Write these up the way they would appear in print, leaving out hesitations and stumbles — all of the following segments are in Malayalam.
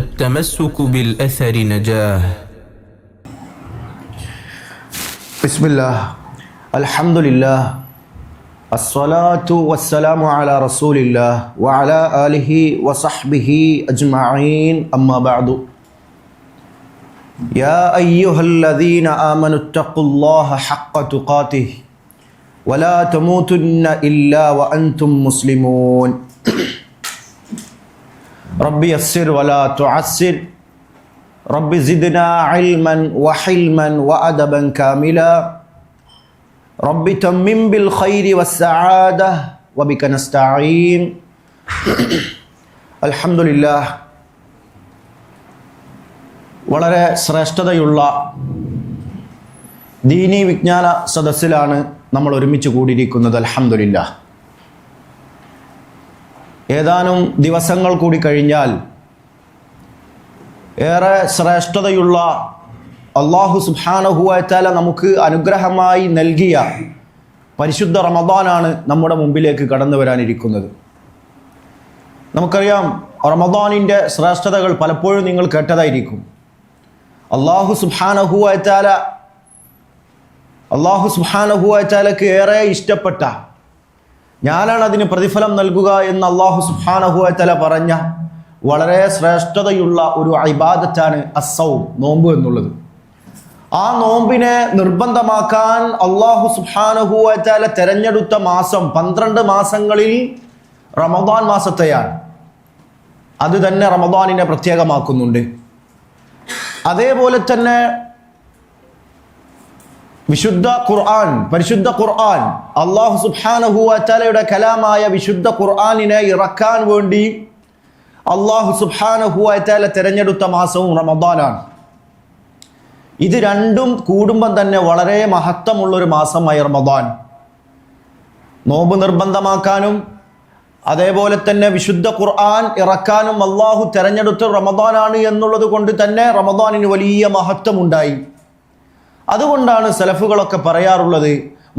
التمسك بالأثر نجاه. بسم الله الحمد لله الصلاة والسلام على رسول الله وعلى آله وصحبه أجمعين أما بعد يا أيها الذين آمنوا اتقوا الله حق تقاته ولا تموتن إلا وأنتم مسلمون ربي يسر ولا تعسر رب زدنا علما وحلما وأدبا كاملا رب تمم بالخير والسعادة وبك نستعين الحمد لله. വളരെ ശ്രേഷ്ഠതയുള്ള ദീനീ വിജ്ഞാന സദസ്സിലാണ് നമ്മൾ ഒരുമിച്ച് കൂടിയിരിക്കുന്നത്. അൽഹംദുലില്ലാഹ്. ഏതാനും ദിവസങ്ങൾ കൂടി കഴിഞ്ഞാൽ ഏറെ ശ്രേഷ്ഠതയുള്ള അല്ലാഹു സുബ്ഹാനഹു വ തആല നമുക്ക് അനുഗ്രഹമായി നൽകിയ പരിശുദ്ധ റമദാനാണ് നമ്മുടെ മുമ്പിലേക്ക് കടന്നു വരാനിരിക്കുന്നത്. നമുക്കറിയാം, റമദാനിൻ്റെ ശ്രേഷ്ഠതകൾ പലപ്പോഴും നിങ്ങൾ കേട്ടതായിരിക്കും. അല്ലാഹു സുബ്ഹാനഹു വ തആലക്ക് ഏറെ ഇഷ്ടപ്പെട്ട, ഞാനാണ് അതിന് പ്രതിഫലം നൽകുക എന്ന് അല്ലാഹു സുബ്ഹാനഹു വ തആല പറഞ്ഞ വളരെ ശ്രേഷ്ഠതയുള്ള ഒരു ഇബാദത്താണ് അസ്സൗം, നോമ്പ് എന്നുള്ളത്. ആ നോമ്പിനെ നിർബന്ധമാക്കാൻ അല്ലാഹു സുബ്ഹാനഹു വ തആല തെരഞ്ഞെടുത്ത മാസം 12 മാസങ്ങളിൽ റമദാൻ മാസത്തെയാണ്. അത് തന്നെ റമദാനിനെ പ്രത്യേകമാക്കുന്നുണ്ട്. അതേപോലെ തന്നെ പരിശുദ്ധ ഖുർആൻ, അല്ലാഹു സുബ്ഹാനഹു വ തആലയുടെ കലാമായ വിശുദ്ധ ഖുർആനിനെ ഇറക്കാൻ വേണ്ടി അല്ലാഹു സുബ്ഹാനഹു വ തആല തിരഞ്ഞെടുത്ത മാസവും റമദാനാണ്. ഇത് രണ്ടും കൂടുമ്പം തന്നെ വളരെ മഹത്വമുള്ളൊരു മാസമായി റമദാൻ. നോമ്പ് നിർബന്ധമാക്കാനും അതേപോലെ തന്നെ വിശുദ്ധ ഖുർആൻ ഇറക്കാനും അല്ലാഹു തിരഞ്ഞെടുത്ത റമദാനാണ് എന്നുള്ളത് കൊണ്ട് തന്നെ റമദാനിന് വലിയ മഹത്വമുണ്ടായി. അതുകൊണ്ടാണ് സലഫുകളൊക്കെ പറയാറുള്ളത്,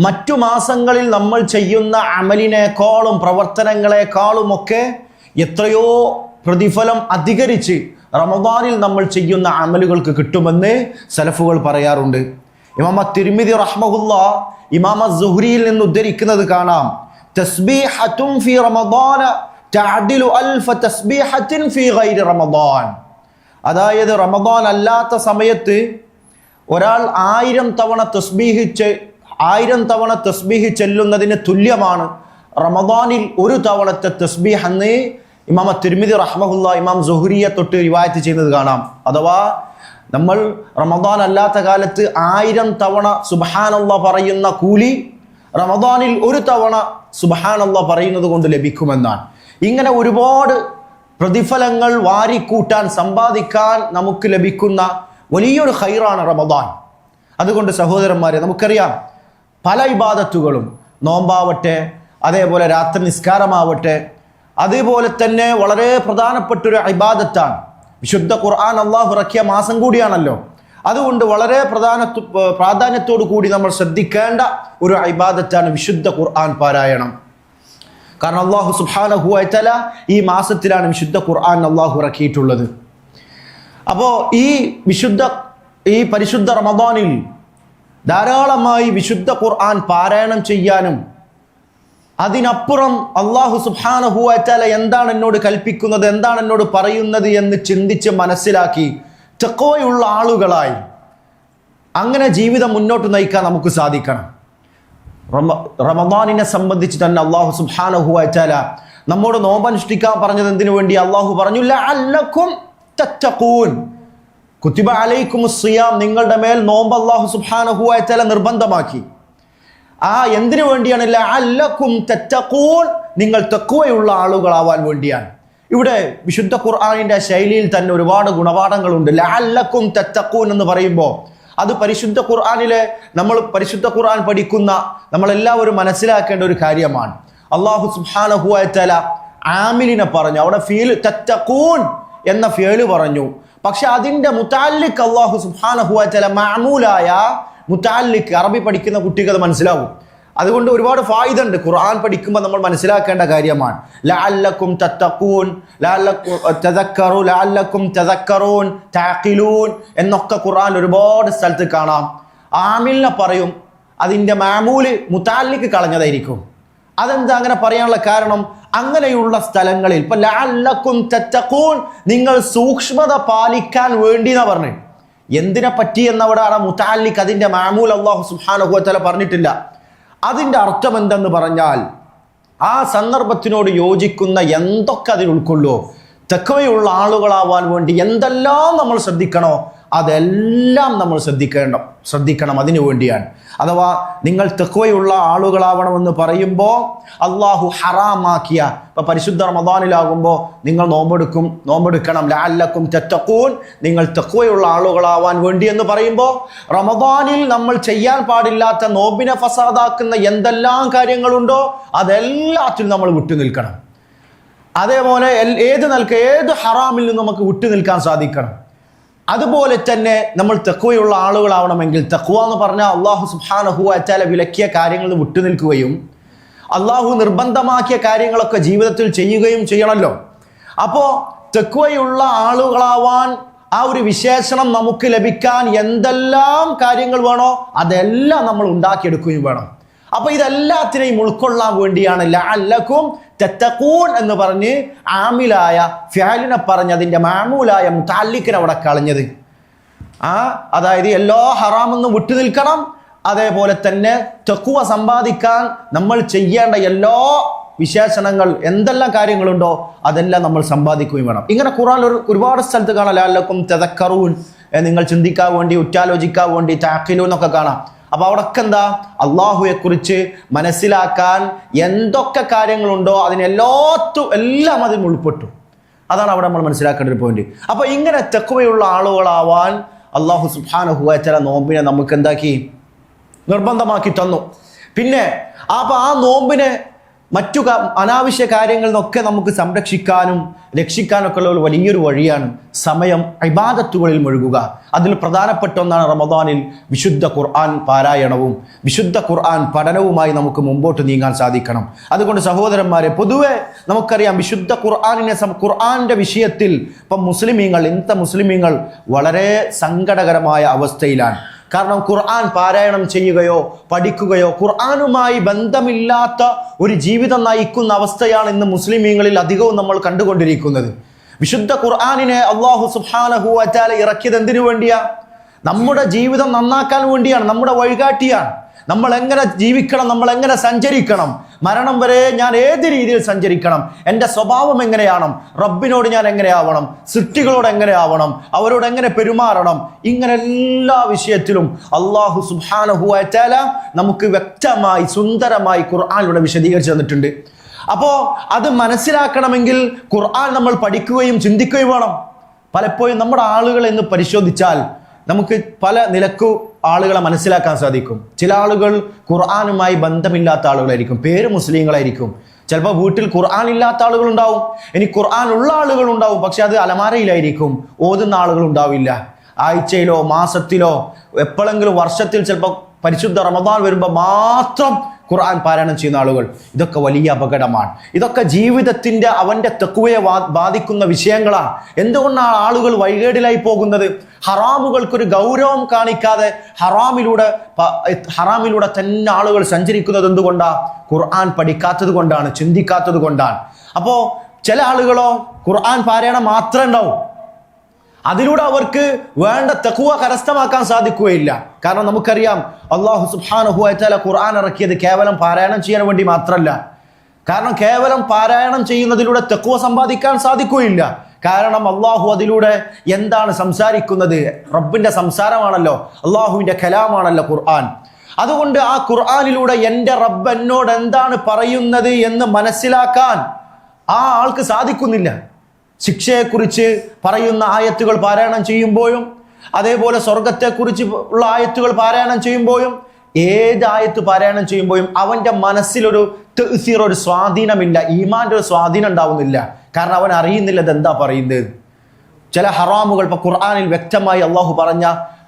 മറ്റു മാസങ്ങളിൽ നമ്മൾ ചെയ്യുന്ന അമലിനേക്കാളും പ്രവർത്തനങ്ങളെക്കാളുമൊക്കെ എത്രയോ പ്രതിഫലം അധികരിച്ച് റമദാനിൽ നമ്മൾ ചെയ്യുന്ന അമലുകൾക്ക് കിട്ടുമെന്ന് സലഫുകൾ പറയാറുണ്ട്. ഇമാം തിർമിദി റഹ്മഹുല്ലാഹ് ഇമാം സുഹ്രിയിൽ നിന്ന് ഉദ്ധരിക്കുന്നത് കാണാം, തസ്ബീഹത്തുൻ ഫീ റമദാന തഅദിലു അൽഫ തസ്ബീഹത്തിൻ ഫീ ഗൈരി റമദാൻ. അതായത് റമദാൻ അല്ലാത്ത സമയത്ത് ഒരാൾ 1000 തവണ തസ്ബീഹ് ചെല്ലുന്നതിന് തുല്യമാണ് റമദാനിൽ ഒരു തവണത്തെ തസ്ബീഹ് എന്ന് ഇമാം തിർമിദി റഹ്മഹുല്ലാഹ് ഇമാം സുഹ്രിയെ തൊട്ട് റിവായത്ത് ചെയ്യുന്നത് കാണാം. അഥവാ നമ്മൾ റമദാൻ അല്ലാത്ത കാലത്ത് 1000 തവണ സുബ്ഹാനല്ലാഹ് പറയുന്ന കൂലി റമദാനിൽ ഒരു തവണ സുബ്ഹാനല്ലാഹ് പറയുന്നത് കൊണ്ട് ലഭിക്കുമെന്നാണ്. ഇങ്ങനെ ഒരുപാട് പ്രതിഫലങ്ങൾ വാരിക്കൂട്ടാൻ, സമ്പാദിക്കാൻ നമുക്ക് ലഭിക്കുന്ന വലിയൊരു ഖൈറാണ് റമദാൻ. അതുകൊണ്ട് സഹോദരന്മാരെ, നമുക്കറിയാം പല ഇബാദത്തുകളും, നോമ്പാവട്ടെ, അതേപോലെ രാത്രി നിസ്കാരമാവട്ടെ, അതേപോലെ തന്നെ വളരെ പ്രധാനപ്പെട്ടൊരു ഇബാദത്താണ്. വിശുദ്ധ ഖുർആൻ അല്ലാഹു ഇറക്കിയ മാസം കൂടിയാണല്ലോ. അതുകൊണ്ട് വളരെ പ്രാധാന്യത്തോടു കൂടി നമ്മൾ ശ്രദ്ധിക്കേണ്ട ഒരു ഇബാദത്താണ് വിശുദ്ധ ഖുർആൻ പാരായണം. കാരണം അല്ലാഹു സുബ്ഹാനഹു വ തആല ഈ മാസത്തിലാണ് വിശുദ്ധ ഖുർആൻ അല്ലാഹു ഇറക്കിയിട്ടുള്ളത്. അപ്പോൾ ഈ പരിശുദ്ധ റമദാനിൽ ധാരാളമായി വിശുദ്ധ ഖുർആൻ പാരായണം ചെയ്യാനും അതിനപ്പുറം അല്ലാഹു സുബ്ഹാനഹു വ തആല എന്താണ് എന്നോട് കൽപ്പിക്കുന്നത്, എന്താണ് എന്നോട് പറയുന്നത് എന്ന് ചിന്തിച്ച് മനസ്സിലാക്കി തഖ്വയുള്ള ആളുകളായി അങ്ങനെ ജീവിതം മുന്നോട്ട് നയിക്കാൻ നമുക്ക് സാധിക്കണം. റമദാനിനെ സംബന്ധിച്ച് തന്നെ അല്ലാഹു സുബ്ഹാനഹു വ തആല നമ്മോട് നോമ്പനുഷ്ഠിക്കാൻ പറഞ്ഞത് എന്തിനു വേണ്ടി? അല്ലാഹു പറഞ്ഞു, ലഅല്ലക്കും തത്തഖൂൻ, കുതിബ അലൈക്കുമുസ് സിയാം, നിങ്ങളുടെ മേൽ നോമ്പ് അല്ലാഹു സുബ്ഹാനഹു വ തആല നിർബന്ധമാക്കി. എന്തിനു വേണ്ടിയാണ്? ലഅല്ലക്കും തത്തഖൂൻ, നിങ്ങൾ തഖ്വയുള്ള ആളുകളാവാൻ വേണ്ടിയാണ്. ഇവിടെ വിശുദ്ധ ഖുർആനിന്റെ ശൈലിയിൽ തന്നെ ഒരുപാട് ഗുണപാഠങ്ങളുണ്ട്. ലഅല്ലക്കും തത്തഖൂൻ എന്ന് പറയുമ്പോൾ അത് പരിശുദ്ധ ഖുർആനിലെ, നമ്മൾ പരിശുദ്ധ ഖുർആൻ പഠിക്കുന്ന നമ്മളെല്ലാവരും മനസ്സിലാക്കേണ്ട ഒരു കാര്യമാണ്. അല്ലാഹു സുബ്ഹാനഹു വ തആല ആമിലിനെ പറഞ്ഞു, അവിടെ ഫീൽ തത്തഖൂൻ എന്ന ഫിഅല് പറഞ്ഞു. പക്ഷെ അതിന്റെ മുതഅല്ലിഖ് അല്ലാഹു സുബ്ഹാനഹു വ തആല മഅമൂലായ മുതഅല്ലിഖ്, അറബി പഠിക്കുന്ന കുട്ടികൾ മനസ്സിലാവും. അതുകൊണ്ട് ഒരുപാട് ഫായിദ ഉണ്ട്. ഖുർആൻ പഠിക്കുമ്പോൾ നമ്മൾ മനസ്സിലാക്കേണ്ട കാര്യമാണ്. ലഅല്ലക്കും തത്തഖൂൻ, ലഅല്ലക്കും തദക്കറു, ലഅല്ലക്കും തദക്കറൂൻ, തഅഖിലൂൻ എന്നൊക്കെ ഖുർആൻ ഒരുപാട് സ്ഥലത്ത് കാണാം. ആമിലിനെ പറയും, അതിൻ്റെ മാമൂല് മുതഅല്ലിഖ് കളഞ്ഞതായിരിക്കും. അതെന്താ അങ്ങനെ പറയാനുള്ള കാരണം? അങ്ങനെയുള്ള സ്ഥലങ്ങളിൽ ഇപ്പൊ ലഅല്ലക്കും തത്തഖൂൻ, നിങ്ങൾ സൂക്ഷ്മത പാലിക്കാൻ വേണ്ടി എന്നാ പറഞ്ഞു. എന്തിനെ പറ്റി എന്നവിടെ മുതഅല്ലിഖ് അതിൻ്റെ മാമൂൽ അല്ലാഹു സുബ്ഹാനഹു വ തആല പറഞ്ഞിട്ടില്ല. അതിൻ്റെ അർത്ഥം എന്തെന്ന് പറഞ്ഞാൽ ആ സന്ദർഭത്തിനോട് യോജിക്കുന്ന എന്തൊക്കെ അതിൽ ഉൾക്കൊള്ളുമോ, തഖ്വയുള്ള ആളുകളാവാൻ വേണ്ടി എന്തെല്ലാം നമ്മൾ ശ്രദ്ധിക്കണോ അതെല്ലാം നമ്മൾ ശ്രദ്ധിക്കണം. അതിനു വേണ്ടിയാണ്. അഥവാ നിങ്ങൾ തഖ്വയുള്ള ആളുകളാവണമെന്ന് പറയുമ്പോൾ അള്ളാഹു ഹറാമാക്കിയ, ഇപ്പൊ പരിശുദ്ധ റമദാനിലാകുമ്പോൾ നിങ്ങൾ നോമ്പെടുക്കണം, ലഅല്ലക്കും തത്തഖൂൻ, നിങ്ങൾ തഖ്വയുള്ള ആളുകളാവാൻ വേണ്ടി എന്ന് പറയുമ്പോൾ റമദാനിൽ നമ്മൾ ചെയ്യാൻ പാടില്ലാത്ത, നോമ്പിനെ ഫസാദാക്കുന്ന എന്തെല്ലാം കാര്യങ്ങളുണ്ടോ അതെല്ലാത്തിലും നമ്മൾ വിട്ടുനിൽക്കണം. അതേപോലെ ഏത് ഹറാമിൽ നിന്ന് നമുക്ക് വിട്ടുനിൽക്കാൻ സാധിക്കണം. അതുപോലെ തന്നെ നമ്മൾ തഖ്വയുള്ള ആളുകളാവണമെങ്കിൽ, തഖ്വ എന്ന് പറഞ്ഞാൽ അള്ളാഹു സുബ്ഹാനഹു വ തആല വിലക്കിയ കാര്യങ്ങളിൽ വിട്ടുനിൽക്കുകയും അള്ളാഹു നിർബന്ധമാക്കിയ കാര്യങ്ങളൊക്കെ ജീവിതത്തിൽ ചെയ്യുകയും ചെയ്യണമല്ലോ. അപ്പോൾ തഖ്വയുള്ള ആളുകളാവാൻ ആ ഒരു വിശേഷണം നമുക്ക് ലഭിക്കാൻ എന്തെല്ലാം കാര്യങ്ങൾ വേണോ അതെല്ലാം നമ്മൾ ഉണ്ടാക്കിയെടുക്കുകയും വേണം. അപ്പൊ ഇതെല്ലാത്തിനെയും ഉൾക്കൊള്ളാൻ വേണ്ടിയാണ് ലഅല്ലക്കും തത്തഖൂൻ എന്ന് പറഞ്ഞ് ആമിലായ ഫിഅലിനെ പറഞ്ഞ് അതിൻ്റെ മാമൂലായ മുതഅല്ലിഖിനെ അവിടെ കളഞ്ഞത്. അതായത് എല്ലാ ഹറാമെന്നും വിട്ടുനിൽക്കണം. അതേപോലെ തന്നെ തഖ്വ സമ്പാദിക്കാൻ നമ്മൾ ചെയ്യേണ്ട എല്ലാ വിശേഷണങ്ങൾ എന്തെല്ലാം കാര്യങ്ങളുണ്ടോ അതെല്ലാം നമ്മൾ സമ്പാദിക്കുകയും വേണം. ഇങ്ങനെ ഖുർആനിൽ ഒരുപാട് സ്ഥലത്ത് കാണാം ലഅല്ലക്കും തദക്കറൂൻ, നിങ്ങൾ ചിന്തിക്കാൻ വേണ്ടി, ഉറ്റാലോചിക്കാൻ വേണ്ടി, തഅഖിലൂൻ എന്നൊക്കെ കാണാം. അപ്പൊ അവിടൊക്കെ എന്താ, അള്ളാഹുവെ കുറിച്ച് മനസ്സിലാക്കാൻ എന്തൊക്കെ കാര്യങ്ങളുണ്ടോ എല്ലാം അതിൽ ഉൾപ്പെട്ടു. അതാണ് അവിടെ നമ്മൾ മനസ്സിലാക്കേണ്ട ഒരു പോയിന്റ്. അപ്പൊ ഇങ്ങനെ തഖ്വയുള്ള ആളുകളാവാൻ അള്ളാഹു സുബ്ഹാനഹു വ തആല നോമ്പിനെ നമുക്ക് എന്താക്കി, നിർബന്ധമാക്കി തന്നു. പിന്നെ അപ്പൊ ആ നോമ്പിനെ മറ്റു അനാവശ്യ കാര്യങ്ങളിൽ നിന്നൊക്കെ നമുക്ക് സംരക്ഷിക്കാനും രക്ഷിക്കാനൊക്കെ ഉള്ള ഒരു വലിയൊരു വഴിയാണ് സമയം ഇബാദത്തുകളിൽ മുഴുകുക. അതിൽ പ്രധാനപ്പെട്ട ഒന്നാണ് റമദാനിൽ വിശുദ്ധ ഖുർആൻ പാരായണവും വിശുദ്ധ ഖുർആൻ പഠനവുമായി നമുക്ക് മുമ്പോട്ട് നീങ്ങാൻ സാധിക്കണം. അതുകൊണ്ട് സഹോദരന്മാരെ, പൊതുവെ നമുക്കറിയാം വിശുദ്ധ ഖുർആന്റെ വിഷയത്തിൽ ഇപ്പം ഇന്നത്തെ മുസ്ലിമീങ്ങൾ വളരെ സങ്കടകരമായ അവസ്ഥയിലാണ്. കാരണം ഖുർആൻ പാരായണം ചെയ്യുകയോ പഠിക്കുകയോ ഖുർആനുമായി ബന്ധമില്ലാത്ത ഒരു ജീവിതം നയിക്കുന്ന അവസ്ഥയാണ് ഇന്ന് മുസ്ലിമീങ്ങളിൽ അധികവും നമ്മൾ കണ്ടുകൊണ്ടിരിക്കുന്നത്. വിശുദ്ധ ഖുർആനിനെ അല്ലാഹു സുബ്ഹാനഹു വ തആല ഇറക്കിയത് എന്തിനു വേണ്ടിയാ? നമ്മുടെ ജീവിതം നന്നാക്കാൻ വേണ്ടിയാണ്, നമ്മുടെ വഴികാട്ടിയാണ്. നമ്മൾ എങ്ങനെ ജീവിക്കണം, നമ്മൾ എങ്ങനെ സഞ്ചരിക്കണം, മരണം വരെ ഞാൻ ഏത് രീതിയിൽ സഞ്ചരിക്കണം, എൻ്റെ സ്വഭാവം എങ്ങനെയാണ്, റബ്ബിനോട് ഞാൻ എങ്ങനെയാവണം, സൃഷ്ടികളോട് എങ്ങനെയാവണം, അവരോട് എങ്ങനെ പെരുമാറണം, ഇങ്ങനെ എല്ലാ വിഷയത്തിലും അല്ലാഹു സുബ്ഹാനഹു വ തആല നമുക്ക് വ്യക്തമായി സുന്ദരമായി ഖുർആനിലൂടെ വിശദീകരിച്ചു തന്നിട്ടുണ്ട്. അപ്പോൾ അത് മനസ്സിലാക്കണമെങ്കിൽ ഖുർആൻ നമ്മൾ പഠിക്കുകയും ചിന്തിക്കുകയും വേണം. പലപ്പോഴും നമ്മുടെ ആളുകളെ ഇന്ന് പരിശോധിച്ചാൽ നമുക്ക് പല നിലക്കു ആളുകളെ മനസ്സിലാക്കാൻ സാധിക്കും. ചില ആളുകൾ ഖുർആനുമായി ബന്ധമില്ലാത്ത ആളുകളായിരിക്കും, പേര് മുസ്ലിങ്ങളായിരിക്കും. ചിലപ്പോൾ വീട്ടിൽ ഖുർആൻ ഇല്ലാത്ത ആളുകളുണ്ടാവും, ഇനി ഖുർആൻ ഉള്ള ആളുകളുണ്ടാവും, പക്ഷെ അത് അലമാരയിലായിരിക്കും, ഓതുന്ന ആളുകൾ ഉണ്ടാവില്ല. ആഴ്ചയിലോ മാസത്തിലോ എപ്പോഴെങ്കിലും വർഷത്തിൽ ചിലപ്പോൾ പരിശുദ്ധ റമദാൻ വരുമ്പോൾ മാത്രം ഖുർആൻ പാരായണം ചെയ്യുന്ന ആളുകൾ. ഇതൊക്കെ വലിയ അപകടമാണ്. ഇതൊക്കെ ജീവിതത്തിന്റെ അവന്റെ തഖ്വയെ ബാധിക്കുന്ന വിഷയങ്ങളാണ്. എന്തുകൊണ്ടാണ് ആളുകൾ വഴികേടിലായി പോകുന്നത്? ഹറാമുകൾക്കൊരു ഗൗരവം കാണിക്കാതെ ഹറാമിലൂടെ തന്നെ ആളുകൾ സഞ്ചരിക്കുന്നത് എന്തുകൊണ്ടാ? ഖുർആൻ പഠിക്കാത്തത് കൊണ്ടാണ്, ചിന്തിക്കാത്തത് കൊണ്ടാണ്. അപ്പോ ചില ആളുകളോ ഖുർആൻ പാരായണം മാത്രമേ ഉണ്ടാവും, അതിലൂടെ അവർക്ക് വേണ്ട തഖ്വ കരസ്ഥമാക്കാൻ സാധിക്കുകയില്ല. കാരണം നമുക്കറിയാം അല്ലാഹു സുബ്ഹാനഹു വ തആല ഖുർആൻ ഇറക്കിയത് കേവലം പാരായണം ചെയ്യാൻ വേണ്ടി മാത്രമല്ല. കാരണം കേവലം പാരായണം ചെയ്യുന്നതിലൂടെ തഖ്വ സമ്പാദിക്കാൻ സാധിക്കുകയില്ല. കാരണം അള്ളാഹു അതിലൂടെ എന്താണ് സംസാരിക്കുന്നത്? റബ്ബിന്റെ സംസാരമാണല്ലോ, അള്ളാഹുവിന്റെ കലാമാണല്ലോ ഖുർആൻ. അതുകൊണ്ട് ആ ഖുർആനിലൂടെ എൻ്റെ റബ്ബ് എന്നോട് എന്താണ് പറയുന്നത് എന്ന് മനസ്സിലാക്കാൻ ആ ആൾക്ക് സാധിക്കുന്നില്ല. ശിക്ഷയെക്കുറിച്ച് പറയുന്ന ആയത്തുകൾ പാരായണം ചെയ്യുമ്പോഴും അതേപോലെ സ്വർഗത്തെക്കുറിച്ച് ഉള്ള ആയത്തുകൾ പാരായണം ചെയ്യുമ്പോഴും ഏത് ആയത്ത് പാരായണം ചെയ്യുമ്പോഴും അവൻ്റെ മനസ്സിലൊരു തഅ്സീർ, ഒരു സ്വാധീനമില്ല, ഈമാൻ്റെ ഒരു സ്വാധീനം ഉണ്ടാവുന്നില്ല. കാരണം അവൻ അറിയുന്നില്ല ഇതെന്താ പറയുന്നത്. ചില ഹറാമുകൾ, ഇപ്പൊ ഖുർആനിൽ വ്യക്തമായി അള്ളാഹു പറഞ്ഞ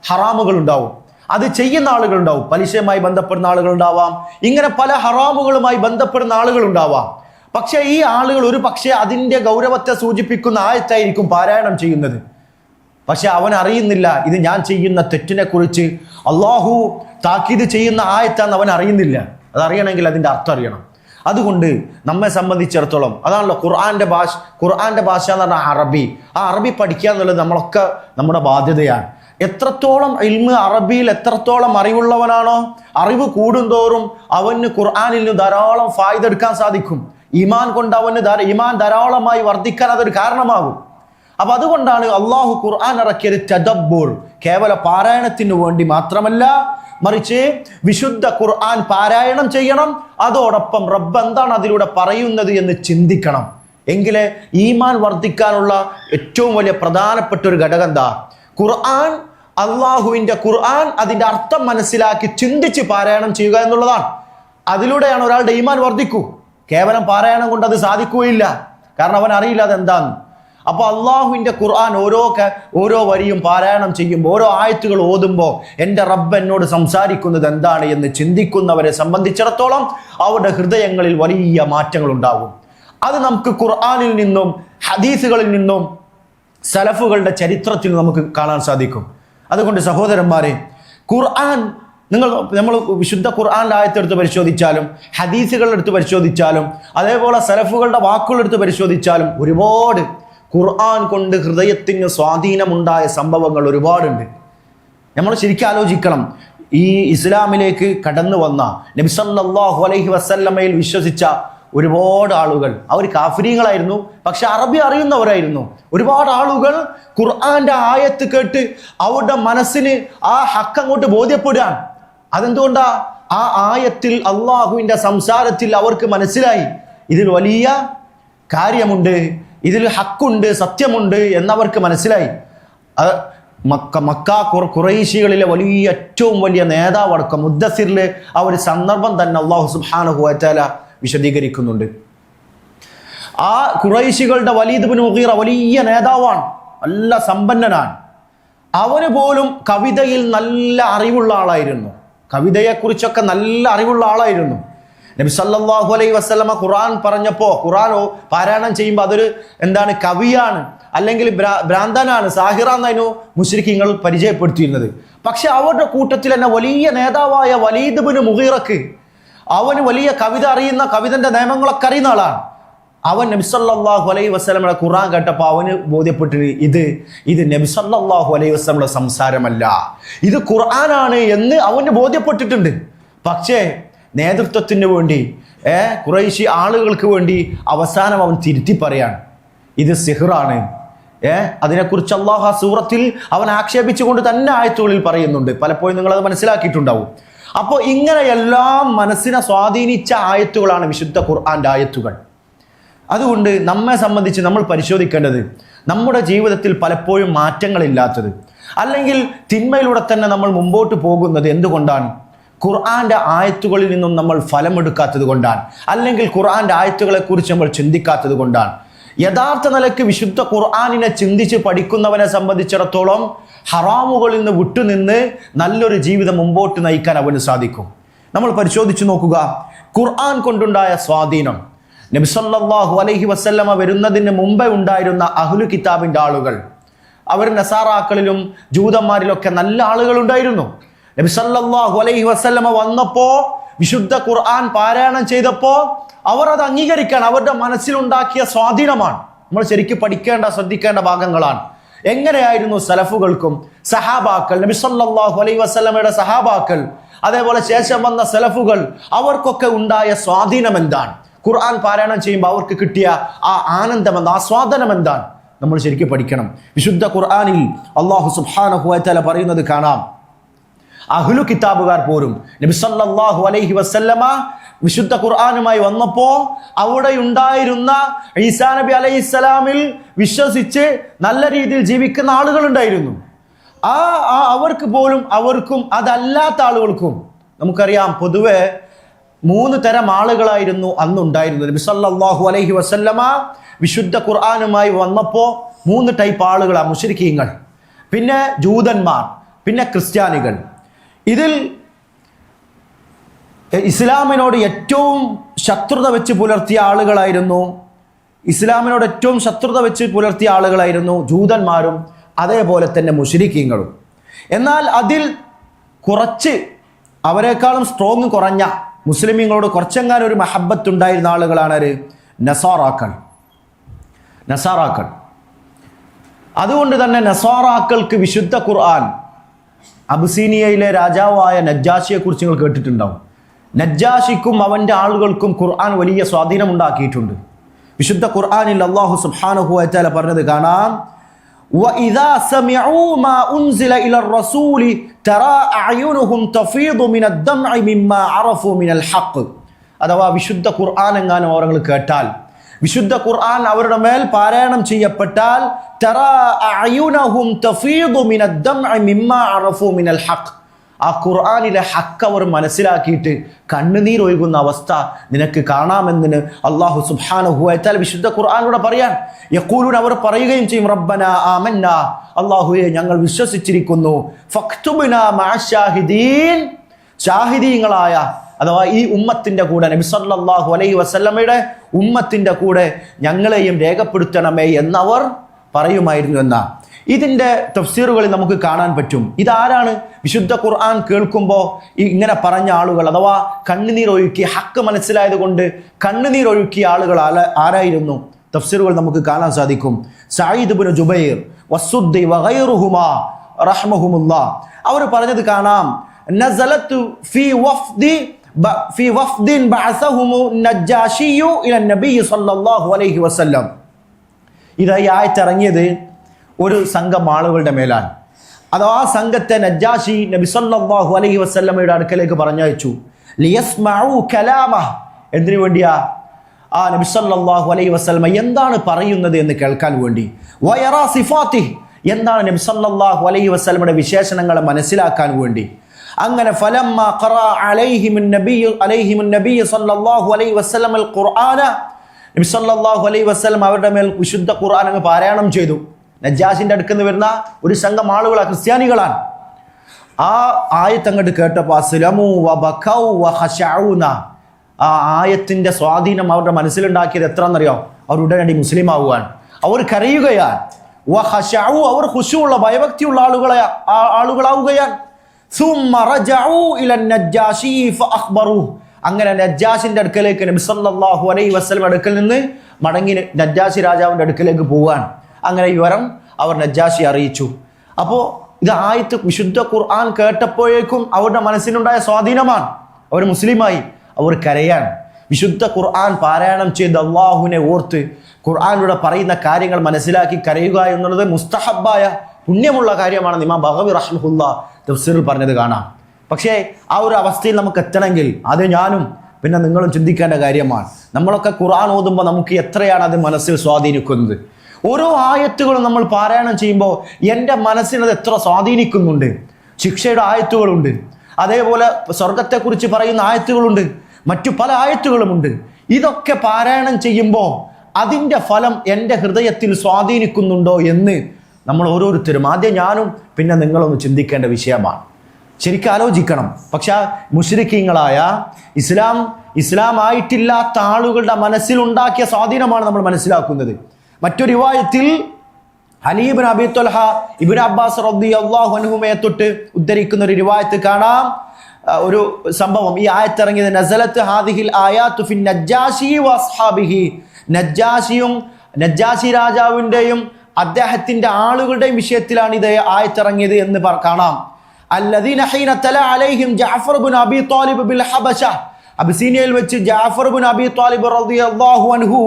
ഹറാമുകൾ ഉണ്ടാവും. അത് ചെയ്യുന്ന ആളുകളുണ്ടാവും. പലിശയുമായി ബന്ധപ്പെടുന്ന ആളുകളുണ്ടാവാം, ഇങ്ങനെ പല ഹറാമുകളുമായി ബന്ധപ്പെടുന്ന ആളുകളുണ്ടാവാം. പക്ഷേ ഈ ആളുകൾ ഒരു പക്ഷേ അതിൻ്റെ ഗൗരവത്തെ സൂചിപ്പിക്കുന്ന ആയത്തായിരിക്കും പാരായണം ചെയ്യുന്നത്. പക്ഷെ അവൻ അറിയുന്നില്ല ഇത് ഞാൻ ചെയ്യുന്ന തെറ്റിനെ കുറിച്ച് അള്ളാഹു താക്കീത് ചെയ്യുന്ന ആയത്താന്ന് അവൻ അറിയുന്നില്ല. അതറിയണമെങ്കിൽ അതിൻ്റെ അർത്ഥം അറിയണം. അതുകൊണ്ട് നമ്മെ സംബന്ധിച്ചിടത്തോളം അതാണല്ലോ ഖുർആന്റെ ഭാഷ എന്ന് പറഞ്ഞാൽ അറബി. ആ അറബി പഠിക്കുക എന്നുള്ളത് നമ്മളൊക്കെ നമ്മുടെ ബാധ്യതയാണ്. എത്രത്തോളം ഇൽമ് അറബിയിൽ എത്രത്തോളം അറിവുള്ളവനാണോ, അറിവ് കൂടുന്തോറും അവന് ഖുർആനിൽ നിന്ന് ധാരാളം ഫായിദ എടുക്കാൻ സാധിക്കും. ഈമാൻ കൊണ്ട് അവന് ഈമാൻ ധാരാളമായി വർദ്ധിക്കാൻ അതൊരു കാരണമാകും. അപ്പൊ അതുകൊണ്ടാണ് അള്ളാഹു ഖുർആൻ ഇറക്കിയത് തദബ്ബുർ, കേവല പാരായണത്തിന് വേണ്ടി മാത്രമല്ല, മറിച്ച് വിശുദ്ധ ഖുർആൻ പാരായണം ചെയ്യണം. അതോടൊപ്പം റബ്ബ് എന്താണ് അതിലൂടെ പറയുന്നത് എന്ന് ചിന്തിക്കണം. എങ്കിലേ ഈമാൻ വർദ്ധിക്കാനുള്ള ഏറ്റവും വലിയ പ്രധാനപ്പെട്ട ഒരു ഘടകം എന്താ? ഖുർആൻ, അള്ളാഹുവിന്റെ ഖുർആൻ, അതിന്റെ അർത്ഥം മനസ്സിലാക്കി ചിന്തിച്ച് പാരായണം ചെയ്യുക എന്നുള്ളതാണ്. അതിലൂടെയാണ് ഒരാളുടെ ഈമാൻ വർദ്ധിക്കൂ. കേവലം പാരായണം കൊണ്ട് അത് സാധിക്കുകയില്ല. കാരണം അവൻ അറിയില്ല അതെന്താന്ന്. അപ്പൊ അള്ളാഹുവിന്റെ ഖുർആൻ ഓരോ വരിയും പാരായണം ചെയ്യുമ്പോൾ, ഓരോ ആയത്തുകൾ ഓതുമ്പോൾ എൻ്റെ റബ്ബ് എന്നോട് സംസാരിക്കുന്നത് എന്താണ് എന്ന് ചിന്തിക്കുന്നവരെ സംബന്ധിച്ചിടത്തോളം അവരുടെ ഹൃദയങ്ങളിൽ വലിയ മാറ്റങ്ങൾ ഉണ്ടാകും. അത് നമുക്ക് ഖുർആനിൽ നിന്നും ഹദീസുകളിൽ നിന്നും സലഫുകളുടെ ചരിത്രത്തിൽ നമുക്ക് കാണാൻ സാധിക്കും. അതുകൊണ്ട് സഹോദരന്മാരെ, ഖുർആൻ നമ്മൾ വിശുദ്ധ ഖുർആന്റെ ആയത്തെടുത്ത് പരിശോധിച്ചാലും ഹദീസുകളെടുത്ത് പരിശോധിച്ചാലും അതേപോലെ സലഫുകളുടെ വാക്കുകളെടുത്ത് പരിശോധിച്ചാലും ഒരുപാട് ഖുർആൻ കൊണ്ട് ഹൃദയത്തിന് സ്വാധീനമുണ്ടായ സംഭവങ്ങൾ ഒരുപാടുണ്ട്. നമ്മൾ ശരിക്കും ആലോചിക്കണം. ഈ ഇസ്ലാമിലേക്ക് കടന്നു വന്ന നബി സല്ലല്ലാഹു അലൈഹി വസല്ലമയിൽ വിശ്വസിച്ച ഒരുപാട് ആളുകൾ, അവർ കാഫിരീങ്ങളായിരുന്നു, പക്ഷെ അറബി അറിയുന്നവരായിരുന്നു. ഒരുപാട് ആളുകൾ ഖുർആന്റെ ആയത്ത് കേട്ട് അവരുടെ മനസ്സിന് ആ ഹക്ക് അങ്ങോട്ട് ബോധ്യപ്പെടുകയാണ്. അതെന്തുകൊണ്ടാ? ആ ആയത്തിൽ അള്ളാഹുവിന്റെ സംസാരത്തിൽ അവർക്ക് മനസ്സിലായി ഇതിൽ വലിയ കാര്യമുണ്ട്, ഇതിൽ ഹക്കുണ്ട്, സത്യമുണ്ട് എന്നവർക്ക് മനസ്സിലായി. മക്ക ഖുറൈശികളിലെ വലിയ ഏറ്റവും വലിയ നേതാവടക്കം മുദ്ദസിറിലെ ആ ഒരു സന്ദർഭം തന്നെ അള്ളാഹു സുബ്ഹാനഹു വ തആല വിശദീകരിക്കുന്നുണ്ട്. ആ ഖുറൈശികളുടെ വലീദ് ഇബ്നു മുഗീറ വലിയ നേതാവാണ്, നല്ല സമ്പന്നനാണ്. അവന് പോലും കവിതയിൽ നല്ല അറിവുള്ള ആളായിരുന്നു. കവിതയെക്കുറിച്ചൊക്കെ നല്ല അറിവുള്ള ആളായിരുന്നു. നബി സല്ലല്ലാഹു അലൈഹി വസല്ലമ ഖുർആൻ പറഞ്ഞപ്പോൾ, ഖുർആൻ പാരായണം ചെയ്യുമ്പോൾ അതൊരു കവിയാണ്, അല്ലെങ്കിൽ ഭ്രാന്തനാണ്, സാഹിറാന്നതിനു മുശ്രിക്കീങ്ങൾ പരിചയപ്പെടുത്തിയിരുന്നത്. പക്ഷെ അവരുടെ കൂട്ടത്തിൽ തന്നെ വലിയ നേതാവായ വലീദ് ഇബ്നു മുഗീറക്ക്, അവന് വലിയ കവിത അറിയുന്ന, കവിതന്റെ നിയമങ്ങളൊക്കെ അറിയുന്ന ആളാണ്. അവൻ നബി സല്ലല്ലാഹു അലൈഹി വസല്ലമയുടെ ഖുർആൻ കേട്ടപ്പോൾ അവന് ബോധ്യപ്പെട്ടിട്ട് ഇത് നബി സല്ലല്ലാഹു അലൈഹി വസല്ലമയുടെ സംസാരമല്ല, ഇത് ഖുർആനാണ് എന്ന് അവന് ബോധ്യപ്പെട്ടിട്ടുണ്ട്. പക്ഷേ നേതൃത്വത്തിന് വേണ്ടി, ഖുറൈശി ആളുകൾക്ക് വേണ്ടി അവസാനം അവൻ തിരുത്തി പറയാണ് ഇത് സിഹ്റാണ്. അതിനെക്കുറിച്ച് അല്ലാഹു സൂറത്തിൽ അവൻ ആക്ഷേപിച്ചുകൊണ്ട് തന്നെ ആയത്തുകളിൽ പറയുന്നുണ്ട്. പലപ്പോഴും നിങ്ങളത് മനസ്സിലാക്കിയിട്ടുണ്ടാവും. അപ്പോൾ ഇങ്ങനെയെല്ലാം മനസ്സിനെ സ്വാധീനിച്ച ആയത്തുകളാണ് വിശുദ്ധ ഖുർആന്റെ ആയത്തുകൾ. അതുകൊണ്ട് നമ്മെ സംബന്ധിച്ച് നമ്മൾ പരിശോധിക്കേണ്ടത്, നമ്മുടെ ജീവിതത്തിൽ പലപ്പോഴും മാറ്റങ്ങളില്ലാത്തത്, അല്ലെങ്കിൽ തിന്മയിലൂടെ തന്നെ നമ്മൾ മുമ്പോട്ട് പോകുന്നത് എന്തുകൊണ്ടാണ്? ഖുർആന്റെ ആയത്തുകളിൽ നിന്നും നമ്മൾ ഫലമെടുക്കാത്തത് കൊണ്ടാണ്, അല്ലെങ്കിൽ ഖുർആന്റെ ആയത്തുകളെ കുറിച്ച് നമ്മൾ ചിന്തിക്കാത്തത് കൊണ്ടാണ്. യഥാർത്ഥ നിലയ്ക്ക് വിശുദ്ധ ഖുർആനിനെ ചിന്തിച്ച് പഠിക്കുന്നവനെ സംബന്ധിച്ചിടത്തോളം ഹറാമുകളിൽ നിന്ന് വിട്ടുനിന്ന് നല്ലൊരു ജീവിതം മുമ്പോട്ട് നയിക്കാൻ അവന് സാധിക്കും. നമ്മൾ പരിശോധിച്ചു നോക്കുക, ഖുർആൻ കൊണ്ടുണ്ടായ സ്വാധീനം. നബി സല്ലല്ലാഹു അലൈഹി വസല്ലമ വരുന്നതിന് മുമ്പേ ഉണ്ടായിരുന്ന അഹ്ലു കിതാബിന്റെ ആളുകൾ, അവർ നസാറാക്കളിലും ജൂതന്മാരിലൊക്കെ നല്ല ആളുകൾ ഉണ്ടായിരുന്നു. നബി സല്ലല്ലാഹു അലൈഹി വസല്ലമ വന്നപ്പോ, വിശുദ്ധ ഖുർആൻ പാരായണം ചെയ്തപ്പോ അവർ അത് അംഗീകരിക്കാൻ അവരുടെ മനസ്സിലുണ്ടാക്കിയ സ്വാധീനമാണ് നമ്മൾ ശരിക്കും പഠിക്കേണ്ട, ശ്രദ്ധിക്കേണ്ട ഭാഗങ്ങളാണ്. എങ്ങനെയായിരുന്നു സലഫുകൾക്കും സഹാബാക്കൾ, നബി സല്ലല്ലാഹു അലൈഹി വസല്ലമയുടെ സഹാബാക്കൾ, അതേപോലെ ശേഷം വന്ന സലഫുകൾ, അവർക്കൊക്കെ ഉണ്ടായ സ്വാധീനം എന്താണ്? ഖുർആൻ പാരായണം ചെയ്യുമ്പോൾ അവർക്ക് കിട്ടിയ ആ ആനന്ദം എന്താ, ആസ്വാദനം എന്താണ്? നമ്മൾ ശരിക്കും പഠിക്കണം. വിശുദ്ധ ഖുർആനിൽ അല്ലാഹു സുബ്ഹാനഹു വ തആല പറയുന്നത് കാണാം, അഹ്ലു കിതാബുകാർ പോലും നബി സല്ലല്ലാഹു അലൈഹി വസല്ലമ വിശുദ്ധ ഖുർആനുമായി വന്നപ്പോ അവിടെ ഉണ്ടായിരുന്ന ഈസാ നബി അലൈഹിസ്സലാമിൽ വിശ്വസിച്ച് നല്ല രീതിയിൽ ജീവിക്കുന്ന ആളുകൾ ഉണ്ടായിരുന്നു. അവർക്ക് പോലും, അവർക്കും അതല്ലാത്ത ആളുകൾക്കും, നമുക്കറിയാം പൊതുവെ 3 തരം ആളുകളായിരുന്നു അന്നുണ്ടായിരുന്നത്. നബി സല്ലല്ലാഹു അലൈഹി വസല്ലമ വിശുദ്ധ ഖുർആനുമായി വന്നപ്പോൾ 3 ടൈപ്പ് ആളുകളാണ്: മുശ്രിക്കീങ്ങൾ, പിന്നെ ജൂതന്മാർ, പിന്നെ ക്രിസ്ത്യാനികൾ. ഇതിൽ ഇസ്ലാമിനോട് ഏറ്റവും ശത്രുത വെച്ച് പുലർത്തിയ ആളുകളായിരുന്നു ജൂതന്മാരും അതേപോലെ തന്നെ മുശ്രിക്കീങ്ങളും. എന്നാൽ അതിൽ കുറച്ച് അവരെക്കാളും സ്ട്രോങ് കുറഞ്ഞ മുസ്ലിമീങ്ങളോട് കുറച്ചെങ്ങാനും ഒരു മഹബത്ത് ഉണ്ടായിരുന്ന ആളുകളാണ് നസാറാക്കൾ. അതുകൊണ്ട് തന്നെ നസാറാക്കൾക്ക് വിശുദ്ധ ഖുർആൻ, അബിസീനിയയിലെ രാജാവായ നജ്ജാഷിയെ കുറിച്ച് നിങ്ങൾ കേട്ടിട്ടുണ്ടാവും. നജ്ജാഷിക്കും അവൻ്റെ ആളുകൾക്കും ഖുർആൻ വലിയ സ്വാധീനം ഉണ്ടാക്കിയിട്ടുണ്ട്. വിശുദ്ധ ഖുർആനിൽ അല്ലാഹു സുബ്ഹാനഹു വ തആല പറഞ്ഞത് കാണാം, وَإِذَا سَمِعُوا مَا أُنزِلَ إِلَى الرَّسُولِ تَرَى أَعْيُنُهُمْ تَفِيضُ مِنَ الدَّمْعِ مِمَّا عَرَفُوا مِنَ الْحَقِّ. അഥവാ വിശുദ്ധ ഖുർആൻ എങ്ങാനും അവർ കേട്ടാൽ, വിശുദ്ധ ഖുർആൻ അവരുടെ മേൽ പാരായണം ചെയ്യപ്പെട്ടാൽ, تَرَى أَعْيُنَهُمْ تَفِيضُ مِنَ الدَّمْعِ مِمَّا عَرَفُوا مِنَ الْحَقِّ. ആ ഖുർആനിലെ ഹക്ക് അവർ മനസ്സിലാക്കിയിട്ട് കണ്ണുനീരൊഴുകുന്ന അവസ്ഥ നിനക്ക് കാണാമെന്ന് അല്ലാഹു സുബ്ഹാനഹു വ തആല വിശുദ്ധ ഖുർആനിലൂടെ പറയാൻ. യഖൂലൂന, അവർ പറയുകയും ചെയ്യും, റബ്ബനാ ആമന്നാ, അല്ലാഹുവേ ഞങ്ങൾ വിശ്വസിച്ചിരിക്കുന്നു, ഫക്തുബ്നാ മഅശ്ശാഹിദീൻ, ഷാഹിദീങ്ങളായ അഥവാ ഈ ഉമ്മത്തിന്റെ കൂടെ, നബി സല്ലല്ലാഹു അലൈഹി വസല്ലമയുടെ ഉമ്മത്തിന്റെ കൂടെ ഞങ്ങളെയും രേഖപ്പെടുത്തണമേ എന്നവർ പറയുമായിരുന്നു എന്ന ഇതിൻ്റെ തഫ്സീറുകളിൽ നമുക്ക് കാണാൻ പറ്റും. ഇതാരാണ് വിശുദ്ധ ഖുർആൻ കേൾക്കുമ്പോൾ ഇങ്ങനെ പറഞ്ഞ ആളുകൾ, അഥവാ കണ്ണുനീരൊഴുക്കി ഹക്ക് മനസ്സിലായത് കൊണ്ട് കണ്ണുനീരൊഴുക്കിയ ആളുകൾ ആരായിരുന്നു? തഫ്സീറുകൾ നമുക്ക് കാണാൻ സാധിക്കും. സഈദ് ഇബ്നു ജുബൈർ വസ്സുദ്ദി വഗൈറുഹുമാ റഹ്മഹുമുല്ലാ അവർ പറഞ്ഞത് കാണാം, നസലത്തു ഫീ വഫ്ദിൻ ബഅസഹുമു നജ്ജാശിയു ഇല നബി സല്ലല്ലാഹു അലൈഹി വസല്ലം. ഈ ആയത്ത് ഇറങ്ങിയത് ഒരു സംഘം ആളുകളുടെ മേലാണ്. അഥവാ ആ സംഘത്തെ നജ്ജാശി നബി സല്ലല്ലാഹു അലൈഹി വസല്ലമയുടെ അടുക്കലേക്ക് പറഞ്ഞയച്ചു. ലിയസ്മഉ കലാമഹ്, എന്തിനു വേണ്ടിയാ? ആ നബി സല്ലല്ലാഹു അലൈഹി വസല്ലമ എന്താണ് പറയുന്നത് എന്ന് കേൾക്കാൻ വേണ്ടി. വയറാ സിഫാത്തിഹ്, എന്താണ് നബി സല്ലല്ലാഹു അലൈഹി വസല്ലമയുടെ വിശേഷണങ്ങളെ മനസ്സിലാക്കാൻ വേണ്ടി. അങ്ങനെ ഫലമ്മ ഖറഅ അലൈഹിമുൻ നബി സല്ലല്ലാഹു അലൈഹി വസല്ലമ അൽ ഖുർആന, നബി സല്ലല്ലാഹു അലൈഹി വസല്ലം അവരുടെ മേൽ വിശുദ്ധ ഖുർആൻ അങ്ങ് പാരായണം ചെയ്തു. നജ്ജാഷിന്റെ അടുക്കൽ നിന്ന് വരുന്ന ഒരു സംഘം ആളുകളാണ്, ക്രിസ്ത്യാനികളാണ്. ആ ആയത്ത് അങ്ങോട്ട് കേട്ടപ്പോൾ അസ്ലമു വബകൗ വഖശഊന, ആ ആയത്തിന്റെ സ്വാധീനം അവരുടെ മനസ്സിലുണ്ടാക്കിയത് എത്രയെന്നറിയോ? അവർ ഉടനടി മുസ്ലിം ആവുകയാൻ, അവർ കരയുകയാണ്. വഖശഊ, അവർ ഖുശൂഉള്ള ഭയഭക്തിയുള്ള ആളുകളാവുകയാണ്. സുമ്മ റജഊ ഇല നജ്ജാശി ഫഅഖ്ബറൂഹു, അങ്ങനെ നജ്ജാഷിന്റെ അടുക്കലേക്ക് നബി സല്ലല്ലാഹു അലൈഹി വസല്ലം അടുക്കൽ നിന്ന് മടങ്ങി നജ്ജാശി രാജാവിന്റെ അടുക്കലേക്ക് പോവാൻ. അങ്ങനെ വിവരം അവർ നജ്ജാശി അറിയിച്ചു. അപ്പോൾ ഇത് ആയത്ത് വിശുദ്ധ ഖുർആൻ കേട്ടപ്പോഴേക്കും അവരുടെ മനസ്സിനുണ്ടായ സ്വാധീനമാണ്. അവർ മുസ്ലിമായി, അവർ കരയാൻ. വിശുദ്ധ ഖുർആൻ പാരായണം ചെയ്ത് അള്ളാഹുവിനെ ഓർത്ത് ഖുർആനിലൂടെ പറയുന്ന കാര്യങ്ങൾ മനസ്സിലാക്കി കരയുക എന്നുള്ളത് മുസ്തഹബായ പുണ്യമുള്ള കാര്യമാണെന്ന് ഇമാം ബഗവി റഹ്മത്തുള്ളാഹി തഫ്സീറിൽ പറഞ്ഞത് കാണാം. പക്ഷേ ആ ഒരു അവസ്ഥയിൽ നമുക്ക് എത്തണമെങ്കിൽ അത് ഞാനും പിന്നെ നിങ്ങളും ചിന്തിക്കേണ്ട കാര്യമാണ്. നമ്മളൊക്കെ ഖുർആൻ ഓതുമ്പോൾ നമുക്ക് എത്രയാണ് അത് മനസ്സിൽ സ്വാധീനിക്കുന്നത്. ഓരോ ആയത്തുകളും നമ്മൾ പാരായണം ചെയ്യുമ്പോൾ എൻ്റെ മനസ്സിനത് എത്ര സ്വാധീനിക്കുന്നുണ്ട്. ശിക്ഷയുടെ ആയത്തുകളുണ്ട്, അതേപോലെ സ്വർഗത്തെക്കുറിച്ച് പറയുന്ന ആയത്തുകളുണ്ട്, മറ്റു പല ആയത്തുകളുമുണ്ട്. ഇതൊക്കെ പാരായണം ചെയ്യുമ്പോൾ അതിൻ്റെ ഫലം എൻ്റെ ഹൃദയത്തിൽ സ്വാധീനിക്കുന്നുണ്ടോ എന്ന് നമ്മൾ ഓരോരുത്തരും, ആദ്യം ഞാനും പിന്നെ നിങ്ങളൊന്ന് ചിന്തിക്കേണ്ട വിഷയമാണ്. ശരിക്കും ആലോചിക്കണം. പക്ഷെ മുശ്രിക്കീങ്ങളായ ഇസ്ലാം ആയിട്ടില്ലാത്ത ആളുകളുടെ മനസ്സിലുണ്ടാക്കിയ സ്വാധീനമാണ് നമ്മൾ മനസ്സിലാക്കുന്നത്. മറ്റൊരു റിവായത്തിൽ അലി ഇബ്നു അബീ ത്വൽഹ ഇബ്നു അബ്ബാസ് റളിയല്ലാഹു അൻഹുമയെ തൊട്ട് ഉദ്ധരിക്കുന്ന ഒരു റിവായത്ത് കാണാം. ഒരു സംഭവം, ഈ ആയത്ത് ഇറങ്ങിയത് നസലത്ത് ഹാദിഹിൽ ആയാത്തു ഫിൻ നജ്ജാശി വഅസ്ഹാബിഹി, നജ്ജാശിയും നജ്ജാശി രാജാവിൻ്റെയും അദ്ദേഹത്തിൻ്റെ ആളുകളുടെയും വിഷയത്തിലാണ് ഇത് ആയത്തിറങ്ങിയത് എന്ന് കാണാം. അല്ലദീന ഹീന തല അലൈഹിം ജഅഫർ ഇബ്നു അബീ ത്വാലിബ് ബിൽ ഹബശ, അബിസീനിയയിൽ വെച്ച് ജഅഫർ ഇബ്നു അബീ ത്വാലിബ് റളിയല്ലാഹു അൻഹു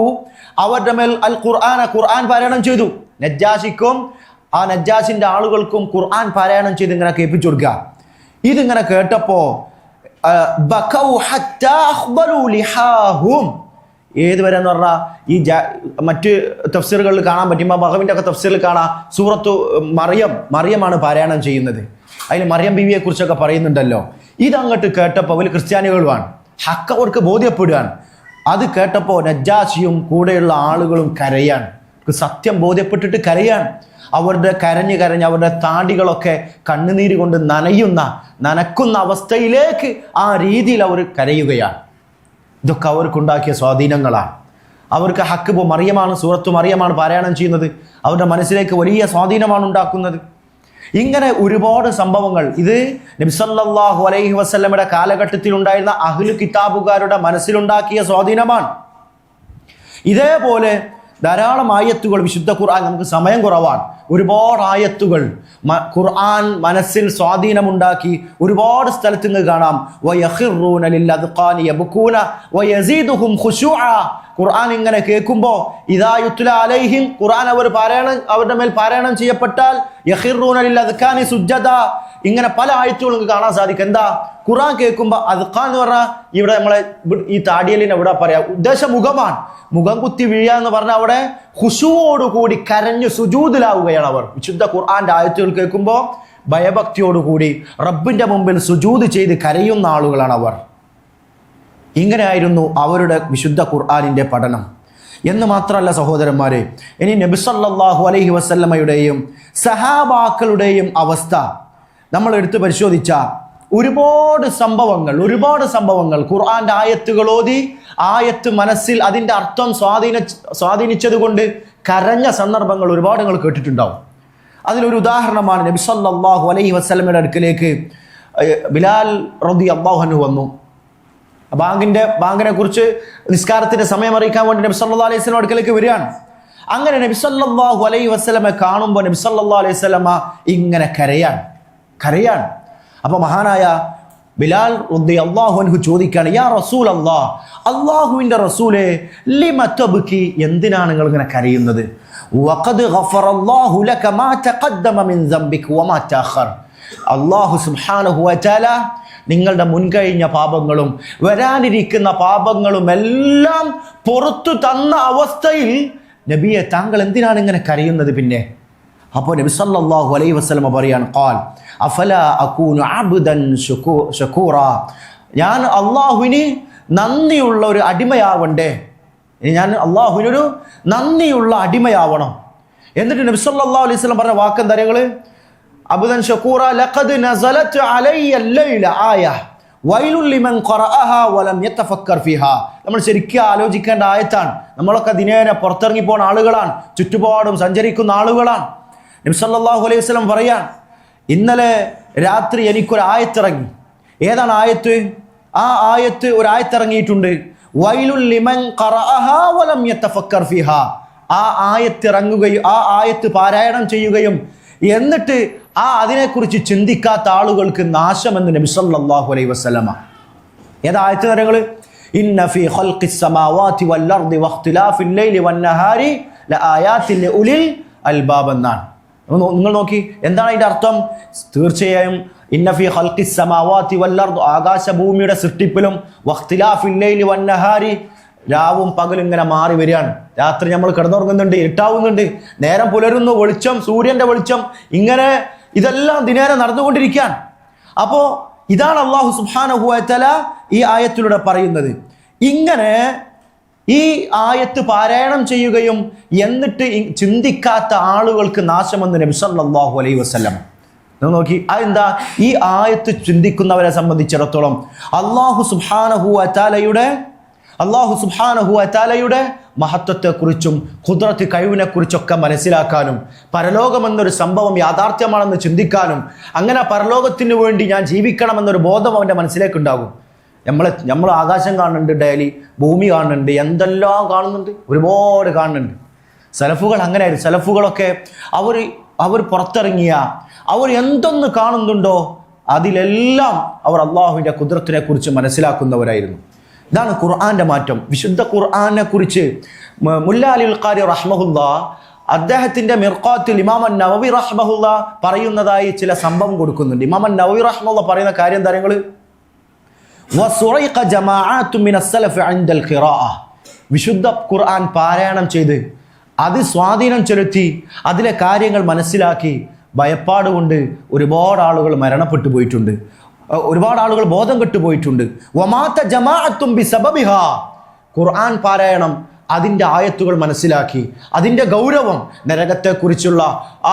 അവരുടെ മേൽ ഖുർആൻ പാരായണം ചെയ്തു. നജ്ജാശിക്കും ആ നജ്ജാശിന്റെ ആളുകൾക്കും ഖുർആൻ പാരായണം ചെയ്ത് ഇങ്ങനെ കേൾപ്പിച്ചു കൊടുക്കുക. ഇതിങ്ങനെ കേട്ടപ്പോ ബകൗ ഹത്താ അഖ്ബലു ലിഹാഹും, ഏതുവരെ എന്ന് പറഞ്ഞാൽ ഈ മറ്റ് തഫ്സീറുകളിൽ കാണാൻ പറ്റും. ബഹവിൻ്റെ ഒക്കെ തഫ്സീറിൽ കാണാം, സൂറത്തു മറിയമാണ് പാരായണം ചെയ്യുന്നത്. അതിൽ മറിയം ബീവിയെ കുറിച്ചൊക്കെ പറയുന്നുണ്ടല്ലോ. ഇതങ്ങോട്ട് കേട്ടപ്പോൾ അവർ ക്രിസ്ത്യാനികളുമാണ്, ഹക്ക് അവർക്ക് ബോധ്യപ്പെടുകയാണ്. അത് കേട്ടപ്പോൾ നജ്ജാശിയും കൂടെയുള്ള ആളുകളും കരയാണ്. സത്യം ബോധ്യപ്പെട്ടിട്ട് കരയാൻ. അവരുടെ കരഞ്ഞ് അവരുടെ താടികളൊക്കെ കണ്ണുനീര് കൊണ്ട് നനക്കുന്ന അവസ്ഥയിലേക്ക് ആ രീതിയിൽ അവർ കരയുകയാണ്. ഇതൊക്കെ അവർക്കുണ്ടാക്കിയ സ്വാധീനങ്ങളാണ്. അവർക്ക് ഹക്ക് മറിയമാണ്, സൂറത്തു മറിയമാണ് പാരായണം ചെയ്യുന്നത്. അവരുടെ മനസ്സിലേക്ക് വലിയ സ്വാധീനമാണ് ഉണ്ടാക്കുന്നത്. ഇങ്ങനെ ഒരുപാട് സംഭവങ്ങൾ ഇത് നബി സല്ലല്ലാഹു അലൈഹി വസല്ലമയുടെ കാലഘട്ടത്തിൽ ഉണ്ടായിരുന്ന അഹ്ലു കിതാബുകാരുടെ മനസ്സിലുണ്ടാക്കിയ സ്വാധീനമാണ്. ഇതേപോലെ ധാരാളം ആയത്തുകൾ വിശുദ്ധ ഖുർആൻ, നമുക്ക് സമയം കുറവാണ്, ഒരുപാട് ആയത്തുകൾ ഖുർആൻ മനസ്സിൽ സ്വാധീനമുണ്ടാക്കി ഒരുപാട് സ്ഥലത്ത് നിന്ന് കാണാം. വയഖിറൂന ലിൽഅദ്ഖാനി യബ്കൂന വയസീദുഹും ഖുശൂഅ. ഖുർആൻ ഇങ്ങനെ കേൾക്കുമ്പോൾ ഇദാ യുത്ല അലൈഹിം, ഖുർആൻ അവരുടെ മേൽ പാരായണം ചെയ്യപ്പെട്ടാൽ യഖിറൂന ലിൽഅദ്ഖാനി സുജ്ജദ. ഇങ്ങനെ പല ആയത്തുകളും കാണാൻ സാധിക്കും. എന്താ ഖുർആൻ കേൾക്കുമ്പോൾ അദ്ഖാൻ എന്ന് പറഞ്ഞാൽ ഇവിടെ നമ്മളെ ഈ താടിയലിനെ ഇവിടെ പറയാം, ഉദ്ദേശം മുഖമാണ്. മുഖം കുത്തി വീഴുക എന്ന് പറഞ്ഞാൽ അവിടെ ഖുശൂവോടുകൂടി കരഞ്ഞു സുജൂദിലാവുകയാണ് അവർ. വിശുദ്ധ ഖുർആന്റെ ആയത്തുകൾ കേൾക്കുമ്പോൾ ഭയഭക്തിയോടുകൂടി റബ്ബിന്റെ മുമ്പിൽ സുജൂദ് ചെയ്ത് കരയുന്ന ആളുകളാണ് അവർ. ഇങ്ങനെയായിരുന്നു അവരുടെ വിശുദ്ധ ഖുർആനിന്റെ പഠനം. എന്ന് മാത്രമല്ല സഹോദരന്മാരെ, ഇനി നബി സല്ലല്ലാഹു അലൈഹി വസല്ലമയുടെയും സഹാബാക്കളുടെയും അവസ്ഥ നമ്മൾ എടുത്ത് പരിശോധിച്ച ഒരുപാട് സംഭവങ്ങൾ ഖുർആന്റെ ആയത്തുകൾ ഓതി ആയത്ത് മനസ്സിൽ അതിൻ്റെ അർത്ഥം സ്വാധീനിച്ചത് കൊണ്ട് കരഞ്ഞ സന്ദർഭങ്ങൾ ഒരുപാട് നിങ്ങൾ കേട്ടിട്ടുണ്ടാവും. അതിലൊരു ഉദാഹരണമാണ് നബി സല്ലല്ലാഹു അലൈഹി വസല്ലമയുടെ അടുക്കലേക്ക് ബിലാൽ റളിയല്ലാഹു അൻഹു വന്നു. ബാങ്കിനെ കുറിച്ച് നിസ്കാരത്തിന്റെ സമയം അറിയിക്കാൻ വേണ്ടി നബി സല്ലല്ലാഹു അലൈഹി വസല്ലം അടുക്കലേക്ക് വരികയാണ്. അങ്ങനെ നബി സല്ലല്ലാഹു അലൈഹി വസല്ലമയെ കാണുമ്പോൾ നബി സല്ലല്ലാഹു അലൈഹി വസല്ലമ ഇങ്ങനെ കരയാൻ. അപ്പോൾ മഹാനായ ബിലാൽ റളിയല്ലാഹു അൻഹു ചോദിക്കുകയാണ്, യാ റസൂലല്ലാഹ്, അല്ലാഹുവിൻ്റെ റസൂലേ, ലിമ തബ്കി, എന്തിനാണ് നിങ്ങൾ ഇങ്ങനെ കരയുന്നത്? വഖദ് ഗഫറല്ലാഹു ലക മാ തഖദ്ദമ മിൻ ദംബിക വമാ തഅഖർ. അല്ലാഹു സുബ്ഹാനഹു വ തആല നിങ്ങളുടെ മുൻകഴിഞ്ഞ പാപങ്ങളും വരാനിരിക്കുന്ന പാപങ്ങളും എല്ലാം പുറത്തു തന്ന അവസ്ഥയിൽ നബിയെ താങ്കൾ എന്തിനാണ് ഇങ്ങനെ കരയുന്നത്? പിന്നെ അപ്പോൾ നബി സല്ലല്ലാഹു അലൈഹി വസല്ലം പറയാണ്, ഖാൽ അഫലാ അകൂനു അബ്ദൻ ശകൂറ, ഞാൻ അള്ളാഹുവിന് നന്ദിയുള്ള ഒരു അടിമയാവണ്ടേ? ഞാൻ അള്ളാഹുവിനൊരു നന്ദിയുള്ള അടിമയാവണം. എന്നിട്ട് നബി സല്ലല്ലാഹു അലൈഹി വസല്ലം പറഞ്ഞ വാക്കെന്താ അറിയുക? അബ്ദൻ ശകൂറ ലഖദ് നസലത് അലയ്യ ലൈല ആയ വൈലുൽ ലിമൻ ഖറഅഹാ വലം യതഫക്കർ ഫീഹാ. നമ്മൾ ശരിക്കും ആലോചിക്കേണ്ട ആയത്താണ്. നമ്മളൊക്കെ ദിനേന പുറത്തിറങ്ങി പോകുന്ന ആളുകളാണ്, ചുറ്റുപാടും സഞ്ചരിക്കുന്ന ആളുകളാണ്. നബി സല്ലല്ലാഹു അലൈഹി വസല്ലം പറയാൻ, ഇന്നലെ രാത്രി എനിക്കൊരു ആയത്തിറങ്ങി. ഏതാണ് ആയത്ത്? ആ ആയത്ത് ഒരു ആയത്തിറങ്ങിയിട്ടുണ്ട്, വൈലുൽ ലിമൻ ഖറഅഹാ വലം യതഫക്കർ ഫീഹാ. ആ ആയത്തിറങ്ങുകയും ആ ആയത്ത് പാരായണം ചെയ്യുകയും എന്നിട്ട് അതിനെക്കുറിച്ച് ചിന്തിക്കാത്ത ആളുകൾക്ക് നാശമെന്ന് നബി സല്ലല്ലാഹു അലൈഹി വസല്ലമ. ഏതാ ആയത്ത് തരങ്ങൾ? ഇന്ന ഫീ ഖൽഖിസ് സമാവാതി വൽ അർദി വഖ്തിലാഫിൽ ലൈലി വൻ നഹാരി ലആയാതിൻ ലിഉലിൽ അൽബാബ് എന്നാണ്. നിങ്ങൾ നോക്കി, എന്താണ് അതിൻ്റെ അർത്ഥം? തീർച്ചയായും ഇന്ന ഫീ ഖൽഖിസ് സമാവാതി വൽ അർദ്, ആകാശഭൂമിയുടെ സൃഷ്ടിപ്പിലും, വഖ്തിലാഫിൽ ലൈലി വൻ നഹാരി, രാവും പകലും ഇങ്ങനെ മാറി വരികയാണ്. രാത്രി നമ്മൾ കിടന്നുറങ്ങുന്നുണ്ട്, ഇരുട്ടാവുന്നുണ്ട്, നേരം പുലരുന്നു, വെളിച്ചം, സൂര്യന്റെ വെളിച്ചം, ഇങ്ങനെ ഇതെല്ലാം ദിനേന നടന്നുകൊണ്ടിരിക്കുകയാണ്. അപ്പോൾ ഇതാണ് അല്ലാഹു സുബ്ഹാനഹു വ തആല ഈ ആയത്തിലൂടെ പറയുന്നത്. ഇങ്ങനെ ഈ ആയത്ത് പാരായണം ചെയ്യുകയും എന്നിട്ട് ചിന്തിക്കാത്ത ആളുകൾക്ക് നാശമെന്ന് നബി സല്ലല്ലാഹു അലൈഹി വസല്ലം. നോക്കി, അതെന്താ? ഈ ആയത്ത് ചിന്തിക്കുന്നവരെ സംബന്ധിച്ചിടത്തോളം അല്ലാഹു സുബ്ഹാനഹു വ തആലയുടെ മഹത്വത്തെക്കുറിച്ചും ഖുദ്റത്ത് കഴിവിനെക്കുറിച്ചൊക്കെ മനസ്സിലാക്കാനും പരലോകമെന്നൊരു സംഭവം യാഥാർത്ഥ്യമാണെന്ന് ചിന്തിക്കാനും അങ്ങനെ പരലോകത്തിന് വേണ്ടി ഞാൻ ജീവിക്കണമെന്നൊരു ബോധം അവൻ്റെ മനസ്സിലേക്ക് ഉണ്ടാകും. നമ്മൾ ആകാശം കാണുന്നുണ്ട്, ഡെയിലി ഭൂമി കാണുന്നുണ്ട്, എന്തെല്ലാം കാണുന്നുണ്ട്, ഒരുപാട് കാണുന്നുണ്ട്. സലഫുകൾ അങ്ങനെയായിരുന്നു. സലഫുകളൊക്കെ അവർ പുറത്തിറങ്ങിയ അവർ എന്തൊന്ന് കാണുന്നുണ്ടോ അതിലെല്ലാം അവർ അള്ളാഹുവിൻ്റെ ഖുദ്റത്തിനെ കുറിച്ച് മനസ്സിലാക്കുന്നവരായിരുന്നു. ഇതാണ് ഖുർആന്റെ മാറ്റം. വിശുദ്ധ ഖുർആനെ കുറിച്ച് മുല്ലാ അലിൽ ഖാരി റഹ്മഹുല്ലാ അദ്ദേഹത്തിന്റെ മിർഖാത്തിൽ ഇമാം നവവി റഹ്മഹുല്ലാ പറയുന്നതായി ചില സംഭവം കൊടുക്കുന്നുണ്ട്. ഇമാം നവവി റഹ്മഹുല്ലാ പറയുന്ന കാര്യം എന്താ? വിശുദ്ധ ഖുർആൻ പാരായണം ചെയ്ത് അത് സ്വാധീനം ചെലുത്തി അതിലെ കാര്യങ്ങൾ മനസ്സിലാക്കി ഭയപ്പാട് കൊണ്ട് ഒരുപാട് ആളുകൾ മരണപ്പെട്ടു പോയിട്ടുണ്ട്, ഒരുപാട് ആളുകൾ ബോധം കെട്ടുപോയിട്ടുണ്ട്. വമാത ജമാഅത്തും ബിസബബിഹാ, ഖുർആൻ പാരായണം അതിൻ്റെ ആയത്തുകൾ മനസ്സിലാക്കി അതിൻ്റെ ഗൗരവം, നരകത്തെക്കുറിച്ചുള്ള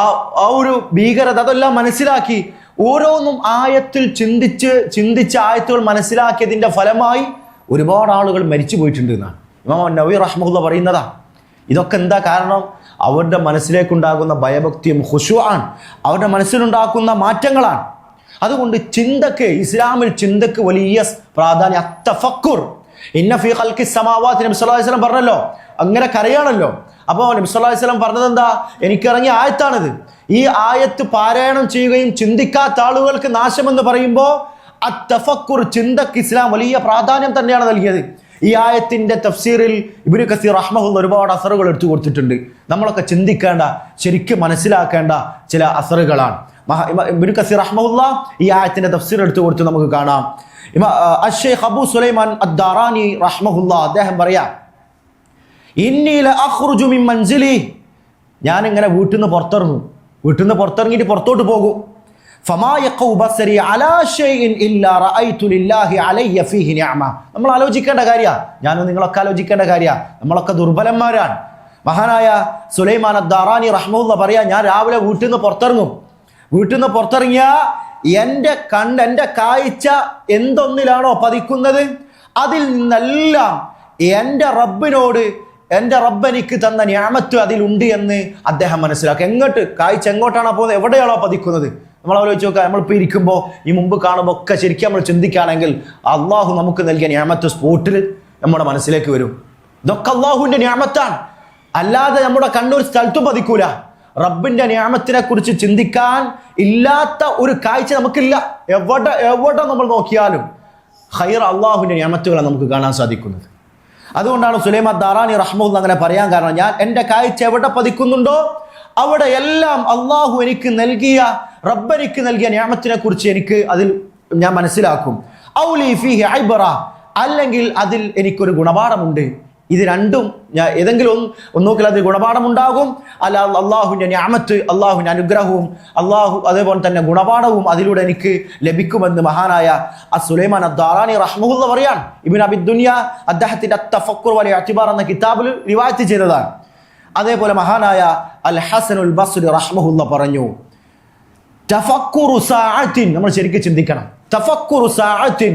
ആ ഒരു ഭീകരത അതെല്ലാം മനസ്സിലാക്കി ഓരോന്നും ആയത്തിൽ ചിന്തിച്ച് ആയത്തുകൾ മനസ്സിലാക്കിയതിൻ്റെ ഫലമായി ഒരുപാട് ആളുകൾ മരിച്ചു പോയിട്ടുണ്ട് എന്നാണ് ഇമാം നവവി റഹ്മത്തുള്ളാഹി പറയുന്നതാ. ഇതൊക്കെ എന്താ കാരണം? അവരുടെ മനസ്സിലേക്കുണ്ടാകുന്ന ഭയഭക്തിയും ഖുശൂആൻ അവരുടെ മനസ്സിലുണ്ടാക്കുന്ന മാറ്റങ്ങളാണ്. അതുകൊണ്ട് ഇസ്ലാമിൽ ചിന്തക്ക് വലിയ പ്രാധാന്യം. അത്തഫക്കുർ ഇന്ന ഫീ ഖൽഖിസ് സമാവാതി നബി സല്ലല്ലാഹു അലൈഹി വസല്ലം പറഞ്ഞല്ലോ, അങ്ങനെ കരയാണല്ലോ. അപ്പോൾ നബി സല്ലല്ലാഹു അലൈഹി വസല്ലം പറഞ്ഞത് എന്താ? എനിക്കിറങ്ങിയ ആയത്താണിത്. ഈ ആയത്ത് പാരായണം ചെയ്യുകയും ചിന്തിക്കാത്ത ആളുകൾക്ക് നാശമെന്ന് പറയുമ്പോൾ അത്തഫക്കുർ ചിന്തക്ക് ഇസ്ലാം വലിയ പ്രാധാന്യം തന്നെയാണ് നൽകിയത്. ഈ ആയത്തിന്റെ തഫ്സീറിൽ ഇബ്നു കസീർ റഹ്മഹുല്ലാഹ് ഒരുപാട് അസറുകൾ എടുത്തു കൊടുത്തിട്ടുണ്ട്. നമ്മളൊക്കെ ചിന്തിക്കേണ്ട, ശരിക്കും മനസ്സിലാക്കേണ്ട ചില അസറുകളാണ്. ഇബ്നു കസീർ റഹ്മഹുല്ലാഹ് ഈ ആയത്തിന്റെ തഫ്സീർ എടുത്തു കൊടുത്ത് നമുക്ക് കാണാം. അഷ്ശൈഖ് അബൂ സുലൈമാൻ അദ്ദാറാനി റഹ്മഹുല്ലാഹ് അദ്ദേഹം പറയാം, ഇന്നി ലഅഖ്റുജു മിൻ മൻസിലി, ഞാൻ ഇങ്ങനെ വീട്ടിൽ നിന്ന് പുറത്തിറങ്ങിയിട്ട് പുറത്തോട്ട് പോകും. ഫമാ യഖഉ ബസരി അലാ ഷൈഇൻ ഇല്ലാ റഅയ്തു ലില്ലാഹി അലയ്യ ഫീഹി നിഅമ. നമ്മൾ ആലോചിക്കേണ്ട കാര്യമാണ്, ഞാനും നിങ്ങളൊക്കെ ആലോചിക്കേണ്ട കാര്യമാണ്. നമ്മളൊക്കെ ദുർബലന്മാരാണ്. മഹാനായ സുലൈമാൻ അദ്ദാറാനി റഹ്മഹുല്ലാഹ് പറയാ, ഞാൻ രാവിലെ വീട്ടിൽ നിന്ന് പുറത്തിറങ്ങിയാൽ എൻ്റെ കാഴ്ച എന്തൊന്നിലാണോ പതിക്കുന്നത് അതിൽ നിന്നെല്ലാം എൻ്റെ റബ്ബ് എനിക്ക് തന്ന നിഅമത്ത് അതിലുണ്ട് എന്ന് അദ്ദേഹം മനസ്സിലാക്കുക. കാഴ്ച എങ്ങോട്ടാണോ പോകുന്നത്, എവിടെയാണോ പതിക്കുന്നത്? നമ്മൾ ആലോചിച്ച് നോക്കുക. നമ്മളിപ്പോൾ ഇരിക്കുമ്പോൾ ഈ മുമ്പ് കാണുമ്പോൾ ഒക്കെ ശരിക്കും നമ്മൾ ചിന്തിക്കുകയാണെങ്കിൽ അള്ളാഹു നമുക്ക് നൽകിയ നിഅമത്ത് സ്പോട്ടിൽ നമ്മുടെ മനസ്സിലേക്ക് വരും. ഇതൊക്കെ അള്ളാഹുവിൻ്റെ നിഅമത്താണ്, അല്ലാതെ നമ്മുടെ കണ്ണൂർ സ്ഥലത്തും പതിക്കൂല. റബ്ബിന്റെ നിഅമത്തിനെ കുറിച്ച് ചിന്തിക്കാൻ ഇല്ലാത്ത ഒരു കാഴ്ച നമുക്കില്ല. എവിടെ നമ്മൾ നോക്കിയാലും ഖൈർ അള്ളാഹുവിന്റെ നിഅമത്തുകളാണ് നമുക്ക് കാണാൻ സാധിക്കുന്നത്. അതുകൊണ്ടാണ് സുലൈമാൻ ദാറാനി റഹ്മത്തുള്ളാഹി അങ്ങനെ പറയാൻ കാരണം, ഞാൻ എൻ്റെ കാഴ്ച എവിടെ പതിക്കുന്നുണ്ടോ അവിടെ എല്ലാം അള്ളാഹു റബ്ബ് എനിക്ക് നൽകിയ നിഅമത്തിനെ കുറിച്ച് അതിൽ ഞാൻ മനസ്സിലാക്കും. ഔലി ഫീഹി ഇബ്റ, അല്ലെങ്കിൽ അതിൽ എനിക്കൊരു ഗുണപാഠമുണ്ട്. ഇത് രണ്ടും ഞാൻ ഏതെങ്കിലും നോക്കിയാൽ അതിൽ ഗുണപാഠമുണ്ടാകും. അല്ല, അള്ളാഹുവിൻ്റെ നിഅമത്ത്, അള്ളാഹുവിൻ്റെ അനുഗ്രഹവും അതേപോലെ തന്നെ ഗുണപാഠവും അതിലൂടെ എനിക്ക് ലഭിക്കുമെന്ന് മഹാനായ സുലൈമാൻ അദ്ദാറാനി റഹ്മത്തുള്ളാഹി പറയാണ്. ഇബ്നു അബി ദുനിയ അദ്ദേഹത്തിന്റെ അത്തഫക്കുർ വൽ ഇഅ്തിബാർ എന്ന കിതാബിൽ റിവായത്ത് ചെയ്തതാണ്. അതേപോലെ മഹാനായ അൽ ഹസനുൽ ബസ്രി റഹ്മത്തുള്ളാഹി പറഞ്ഞു, തഫക്കുറു സഅത്തിൻ, നമ്മൾ ശരിക്കും ചിന്തിക്കണം. തഫക്കുറു സഅത്തിൻ,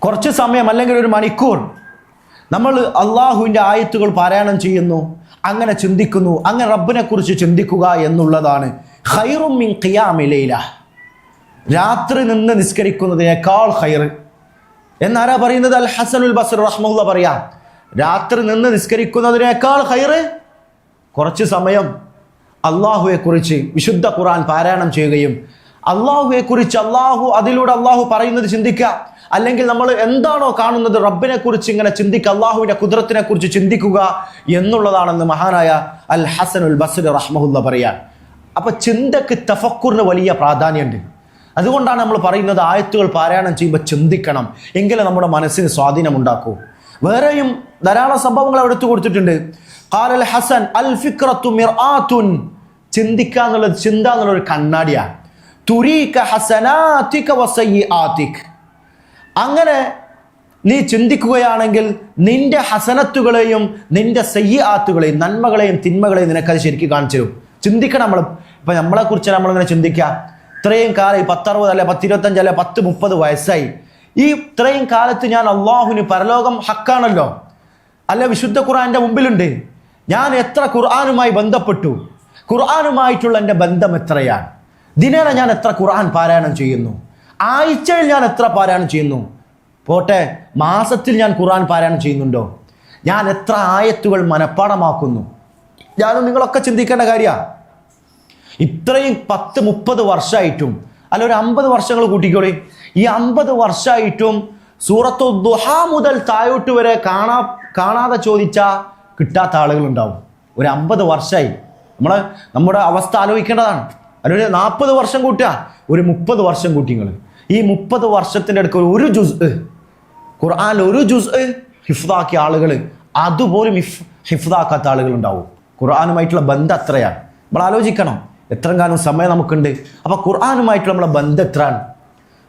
കുറച്ച് സമയം അല്ലെങ്കിൽ ഒരു മണിക്കൂർ നമ്മൾ അള്ളാഹുവിൻ്റെ ആയത്തുകൾ പാരായണം ചെയ്യുന്നു, അങ്ങനെ ചിന്തിക്കുന്നു, അങ്ങനെ റബ്ബിനെ കുറിച്ച് ചിന്തിക്കുക എന്നുള്ളതാണ് ഖൈറും മിൻ ഖിയാമി ലൈല, രാത്രി നിന്ന് നിസ്കരിക്കുന്നതിനേക്കാൾ ഖൈർ എന്നാരാ പറയുന്നത്? അൽ ഹസനുൽ ബസ്രി റഹ്മത്തുള്ളാഹി പറയാം, രാത്രി നിന്ന് നിസ്കരിക്കുന്നതിനേക്കാൾ ഖൈർ കുറച്ച് സമയം അള്ളാഹുവെക്കുറിച്ച് വിശുദ്ധ ഖുർആൻ പാരായണം ചെയ്യുകയും അള്ളാഹുവെക്കുറിച്ച് അതിലൂടെ അള്ളാഹു പറയുന്നത് ചിന്തിക്കുക. അല്ലെങ്കിൽ നമ്മൾ എന്താണോ കാണുന്നത് റബ്ബിനെ കുറിച്ച് ഇങ്ങനെ ചിന്തിക്കുക, അള്ളാഹുവിൻ്റെ ഖുദ്റത്തിനെ കുറിച്ച് ചിന്തിക്കുക എന്നുള്ളതാണെന്ന് മഹാനായ അൽ ഹസനുൽ ബസ്രി റഹ്മത്തുള്ളാഹി പറയാൻ. അപ്പൊ ചിന്തക്ക് തഫക്കുറിന് വലിയ പ്രാധാന്യമുണ്ട്. അതുകൊണ്ടാണ് നമ്മൾ പറയുന്നത് ആയത്തുകൾ പാരായണം ചെയ്യുമ്പോൾ ചിന്തിക്കണം, എങ്കിലും നമ്മുടെ മനസ്സിന് സ്വാധീനം ഉണ്ടാക്കൂ. വേറെയും ധാരാളം സംഭവങ്ങൾ എടുത്തു കൊടുത്തിട്ടുണ്ട്. ഖാലൽ ഹസൻ അൽ ഫിക്റത്തു മിർആത്തുൻ, ചിന്ത എന്നുള്ളൊരു കണ്ണാടിയാണ്. തുരീക ഹസനാതിക വസയ്യിആതിക, അങ്ങനെ നീ ചിന്തിക്കുകയാണെങ്കിൽ നിന്റെ ഹസനത്തുകളെയും നിന്റെ സയ്യിആത്തുകളെയും നന്മകളെയും തിന്മകളെയും നിനക്കത് ശരിക്കും കാണിച്ചു തരും. ചിന്തിക്കണം. ഇപ്പം നമ്മളെക്കുറിച്ച് നമ്മളിങ്ങനെ ചിന്തിക്കുക, ഇത്രയും കാലം 10-60 അല്ലെ 10-25 അല്ലെ 10-30 വയസ്സായി, ഈ ഇത്രയും കാലത്ത് ഞാൻ അള്ളാഹുവിന് പരലോകം ഹക്കാണല്ലോ, അല്ല വിശുദ്ധ ഖുർആന്റെ മുമ്പിലുണ്ട്, ഞാൻ എത്ര ഖുർആനുമായി ബന്ധപ്പെട്ടു, ഖുർആനുമായിട്ടുള്ള എൻ്റെ ബന്ധം എത്രയാണ്, ദിനേന ഞാൻ എത്ര ഖുർആൻ പാരായണം ചെയ്യുന്നു, ആഴ്ചയിൽ ഞാൻ എത്ര പാരായണം ചെയ്യുന്നു, പോട്ടെ മാസത്തിൽ ഞാൻ ഖുർആൻ പാരായണം ചെയ്യുന്നുണ്ടോ, ഞാൻ എത്ര ആയത്തുകൾ മനഃപ്പാടമാക്കുന്നു. ഞാനും നിങ്ങളൊക്കെ ചിന്തിക്കേണ്ട കാര്യമാണ്. ഇത്രയും 10-30 വർഷമായിട്ടും അല്ല ഒരു 50 വർഷങ്ങൾ കൂട്ടിക്കോളി, ഈ 50 വർഷമായിട്ടും സൂറത്തു ദുഹാ മുതൽ താഴോട്ട് വരെ കാണാതെ ചോദിച്ചാൽ കിട്ടാത്ത ആളുകളുണ്ടാവും. ഒരു 50 വർഷമായി നമ്മുടെ അവസ്ഥ ആലോചിക്കേണ്ടതാണ്. അതിനൊരു 40 വർഷം കൂട്ടുക, ഒരു 30 വർഷം കൂട്ടിങ്ങൾ. ഈ 30 വർഷത്തിൻ്റെ അടുക്ക് ഒരു ജുസ് ഖുർആനിൽ ഒരു ജുസ് ഹിഫ്ദാക്കിയ ആളുകൾ അതുപോലും ഹിഫ്ദാക്കാത്ത ആളുകളുണ്ടാവും. ഖുർആനുമായിട്ടുള്ള ബന്ധം അത്രയാണ്. നമ്മൾ ആലോചിക്കണം, എത്ര കാലം സമയം നമുക്കുണ്ട്. അപ്പോൾ ഖുർആനുമായിട്ടുള്ള നമ്മളെ ബന്ധം എത്രയാണ്?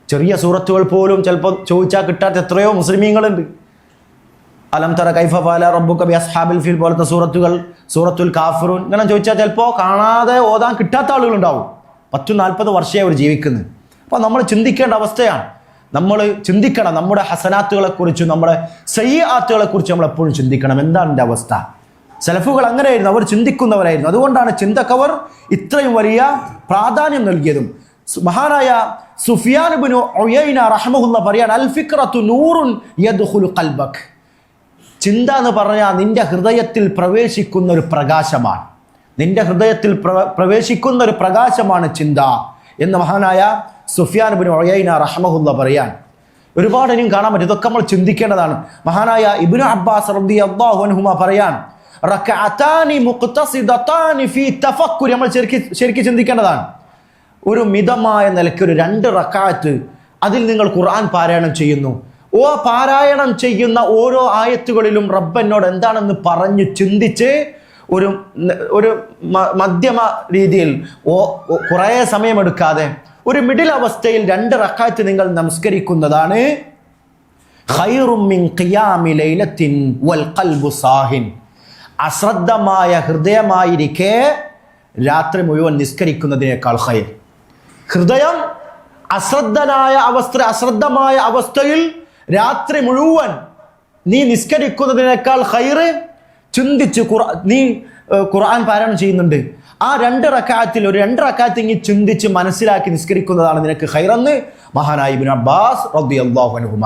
ചെറിയ സൂറത്തുകൾ പോലും ചിലപ്പോൾ ചോദിച്ചാൽ കിട്ടാത്ത എത്രയോ മുസ്ലിമീങ്ങളുണ്ട്. അലം തറ കൈഫ ഫഅല റബ്ബുക ബി അസ്ഹാബിൽ ഫീൽ പോലത്തെ സൂറത്തുകൾ, സൂറത്തുൽ കാഫിറൂൻ ഇങ്ങനെ ചോദിച്ചാൽ ചിലപ്പോൾ കാണാതെ ഓതാൻ കിട്ടാത്ത ആളുകളുണ്ടാവും. 10-40 വർഷമായി അവർ ജീവിക്കുന്നത്. അപ്പോൾ നമ്മൾ ചിന്തിക്കേണ്ട അവസ്ഥയാണ്. നമ്മൾ ചിന്തിക്കണം നമ്മുടെ ഹസനാത്തുകളെക്കുറിച്ചും നമ്മുടെ സയ്യിആത്തുകളെക്കുറിച്ചും നമ്മൾ എപ്പോഴും ചിന്തിക്കണം. എന്താണ് എൻ്റെ അവസ്ഥ? സലഫുകൾ അങ്ങനെയായിരുന്നു, അവർ ചിന്തിക്കുന്നവരായിരുന്നു. അതുകൊണ്ടാണ് ചിന്തക്കവർ ഇത്രയും വലിയ പ്രാധാന്യം നൽകിയതും. മഹാനായ സുഫിയാൻ ഇബ്നു ഉയൈന റഹ്മഹുല്ല പറയാണ്, അൽ ഫിക്റത്തു നൂറുൻ യദ്ഖുലു ഖൽബക്. ചിന്ത എന്ന് പറഞ്ഞാൽ നിന്റെ ഹൃദയത്തിൽ പ്രവേശിക്കുന്ന ഒരു പ്രകാശമാണ്. നിന്റെ ഹൃദയത്തിൽ പ്രവേശിക്കുന്ന ഒരു പ്രകാശമാണ് ചിന്ത എന്ന് മഹാനായ സുഫിയാൻ ഇബ്നു ഉയൈന റഹ്മഹുല്ല പറയാൻ. ഒരുപാട് ഇനിയും കാണാൻ പറ്റും. ഇതൊക്കെ നമ്മൾ ചിന്തിക്കേണ്ടതാണ്. മഹാനായ ഇബ്നു അബ്ബാസ് റളിയല്ലാഹു അൻഹുമാ പറയാൻ, റകഅതാനി മുഖ്തസിദതാനി ഫീ തഫക്കുർ. നമ്മൾ ശരിക്കും ചിന്തിക്കേണ്ടതാണ്. ഒരു മിതമായ നിലയ്ക്ക് ഒരു 2 റക്അത്ത് അതിൽ നിങ്ങൾ ഖുർആൻ പാരായണം ചെയ്യുന്നു. പാരായണം ചെയ്യുന്ന ഓരോ ആയത്തുകളിലും റബ്ബ് എന്നോട് എന്താണെന്ന് പറഞ്ഞ് ചിന്തിച്ച് ഒരു മധ്യമ രീതിയിൽ കുറേ സമയമെടുക്കാതെ ഒരു മിഡിൽ അവസ്ഥയിൽ 2 റക്അത്ത് നിങ്ങൾ നമസ്കരിക്കുന്നതാണ് ഖൈറും മിൻ ഖിയാമി ലൈലത്തിൻ വൽ ഖൽബു സാഹിൻ. അശ്രദ്ധമായ ഹൃദയമായിരിക്കെ രാത്രി മുഴുവൻ നിസ്കരിക്കുന്നതിനേക്കാൾ ഖൈർ. ഹൃദയം അശ്രദ്ധമായ അവസ്ഥയിൽ രാത്രി മുഴുവൻ നീ നിസ്കരിക്കുന്നതിനേക്കാൾ ഖൈർ ചിന്തിച്ച് നീ ഖുർആൻ പാരായണം ചെയ്യുന്നുണ്ട്. ആ 2 റക്അത്തിൽ ഒരു 2 റക്അത്ത് ഇങ്ങി ചിന്തിച്ച് മനസ്സിലാക്കി നിസ്കരിക്കുന്നതാണ് നിനക്ക് ഖൈറെന്ന് മഹാനായ ഇബ്നു അബ്ബാസ് റളിയല്ലാഹു അൻഹുമ.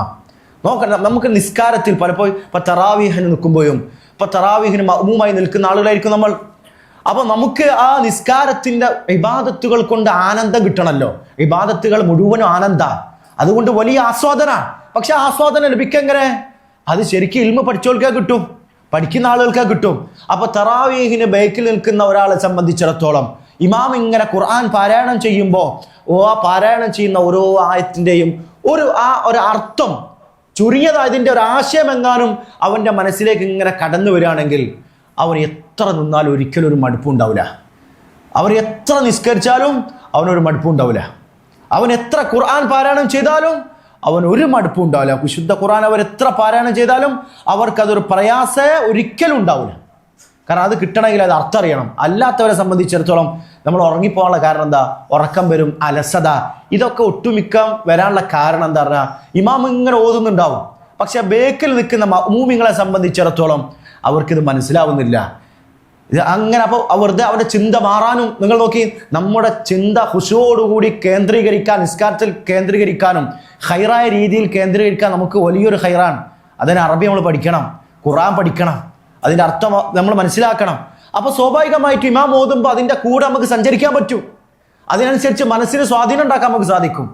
നോക്കണം, നമുക്ക് നിസ്കാരത്തിൽ പലപ്പോഴും ഇപ്പൊ തറാവീഹിന് നിൽക്കുമ്പോഴും ഇപ്പൊ തറാവീഹിന് മഅ്മൂമായി നിൽക്കുന്ന ആളുകളായിരിക്കും നമ്മൾ. അപ്പൊ നമുക്ക് ആ നിസ്കാരത്തിന്റെ ഇബാദത്തുകൾ കൊണ്ട് ആനന്ദം കിട്ടണമല്ലോ. ഇബാദത്തുകൾ മുഴുവനും ആനന്ദ, അതുകൊണ്ട് വലിയ ആസ്വാദന. പക്ഷെ ആസ്വാദനം ലഭിക്കെങ്ങനെ? അത് ശരിക്കും ഇൽമ പഠിച്ചോൾക്കേ കിട്ടും, പഠിക്കുന്ന ആളുകൾക്കേ കിട്ടും. അപ്പൊ തറാവീഹിന് ബേക്കിൽ നിൽക്കുന്ന ഒരാളെ സംബന്ധിച്ചിടത്തോളം ഇമാം ഇങ്ങനെ ഖുർആൻ പാരായണം ചെയ്യുമ്പോൾ ആ പാരായണം ചെയ്യുന്ന ഓരോ ആയത്തിന്റെയും ഒരു അർത്ഥം ചുരുങ്ങിയതായതിൻ്റെ ഒരു ആശയം എങ്ങാനും അവൻ്റെ മനസ്സിലേക്ക് ഇങ്ങനെ കടന്നു വരികയാണെങ്കിൽ അവൻ എത്ര നിന്നാലും ഒരിക്കലും ഒരു മടുപ്പുണ്ടാവില്ല. അവർ എത്ര നിസ്കരിച്ചാലും അവനൊരു മടുപ്പുണ്ടാവില്ല. അവൻ എത്ര ഖുർആൻ പാരായണം ചെയ്താലും അവൻ ഒരു മടുപ്പും ഉണ്ടാവില്ല. വിശുദ്ധ ഖുർആൻ അവർ എത്ര പാരായണം ചെയ്താലും അവർക്കതൊരു പ്രയാസേ ഒരിക്കലും ഉണ്ടാവില്ല. കാരണം അത് കിട്ടണമെങ്കിൽ അത് അർത്ഥം അറിയണം. അല്ലാത്തവരെ സംബന്ധിച്ചിടത്തോളം നമ്മൾ ഉറങ്ങിപ്പോകാനുള്ള കാരണം എന്താ? ഉറക്കം വരും, അലസത, ഇതൊക്കെ ഒട്ടുമിക്ക വരാനുള്ള കാരണം എന്താ പറഞ്ഞാൽ ഇമാം ഇങ്ങനെ ഓതുന്നുണ്ടാവും. പക്ഷെ ബേക്കിൽ നിൽക്കുന്ന മഅ്മൂമിങ്ങളെ സംബന്ധിച്ചിടത്തോളം അവർക്കിത് മനസ്സിലാവുന്നില്ല. ഇത് അങ്ങനെ അപ്പോൾ അവരുടെ ചിന്ത മാറാനും, നിങ്ങൾ നോക്കി, നമ്മുടെ ചിന്ത ഖുശൂഅോടുകൂടി കേന്ദ്രീകരിക്കാൻ, നിസ്കാരത്തിൽ കേന്ദ്രീകരിക്കാനും ഖൈറായ രീതിയിൽ കേന്ദ്രീകരിക്കാൻ നമുക്ക് വലിയൊരു ഖൈറാണ്. അതിന് അറബി നമ്മൾ പഠിക്കണം, ഖുർആൻ പഠിക്കണം, അതിൻ്റെ അർത്ഥം നമ്മൾ മനസ്സിലാക്കണം. അപ്പോൾ സ്വാഭാവികമായിട്ട് ഇമാം ഓതുമ്പോൾ അതിൻ്റെ കൂടെ നമുക്ക് സഞ്ചരിക്കാൻ പറ്റും. അതിനനുസരിച്ച് മനസ്സിന് സ്വാധീനം ഉണ്ടാക്കാൻ നമുക്ക് സാധിക്കും.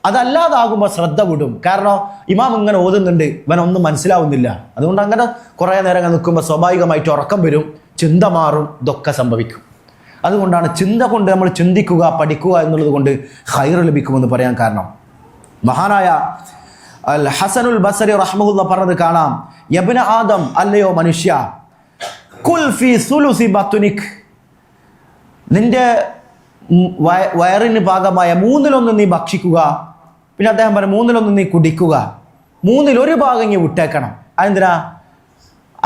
അതല്ലാതാകുമ്പോൾ ശ്രദ്ധ വിടും. കാരണം ഇമാം ഇങ്ങനെ ഓതുന്നുണ്ട്, ഇവനൊന്നും മനസ്സിലാവുന്നില്ല. അതുകൊണ്ട് അങ്ങനെ കുറേ നേരം നിൽക്കുമ്പോൾ സ്വാഭാവികമായിട്ട് ഉറക്കം വരും, ചിന്ത മാറും, ഇതൊക്കെ സംഭവിക്കും. അതുകൊണ്ടാണ് ചിന്ത കൊണ്ട് നമ്മൾ ചിന്തിക്കുക, പഠിക്കുക എന്നുള്ളത് കൊണ്ട് ഖൈർ ലഭിക്കുമെന്ന് പറയാൻ കാരണം. മഹാനായ അൽ ഹസനുൽ ബസരി റഹ്മഹുല്ലാ പറഞ്ഞത് കാണാം, യബ്ന ആദം, അല്ലയോ മനുഷ്യ, കുൽ ഫീ സുലുസി ബത്നിക്, നിന്റെ വയറിന് ഭാഗമായ 1/3 നീ ഭക്ഷിക്കുക. പിന്നെ അദ്ദേഹം പറഞ്ഞു 1/3 നീ കുടിക്കുക. 1/3 ഭാഗം ഇനി വിട്ടേക്കണം. അതെന്തിനാ?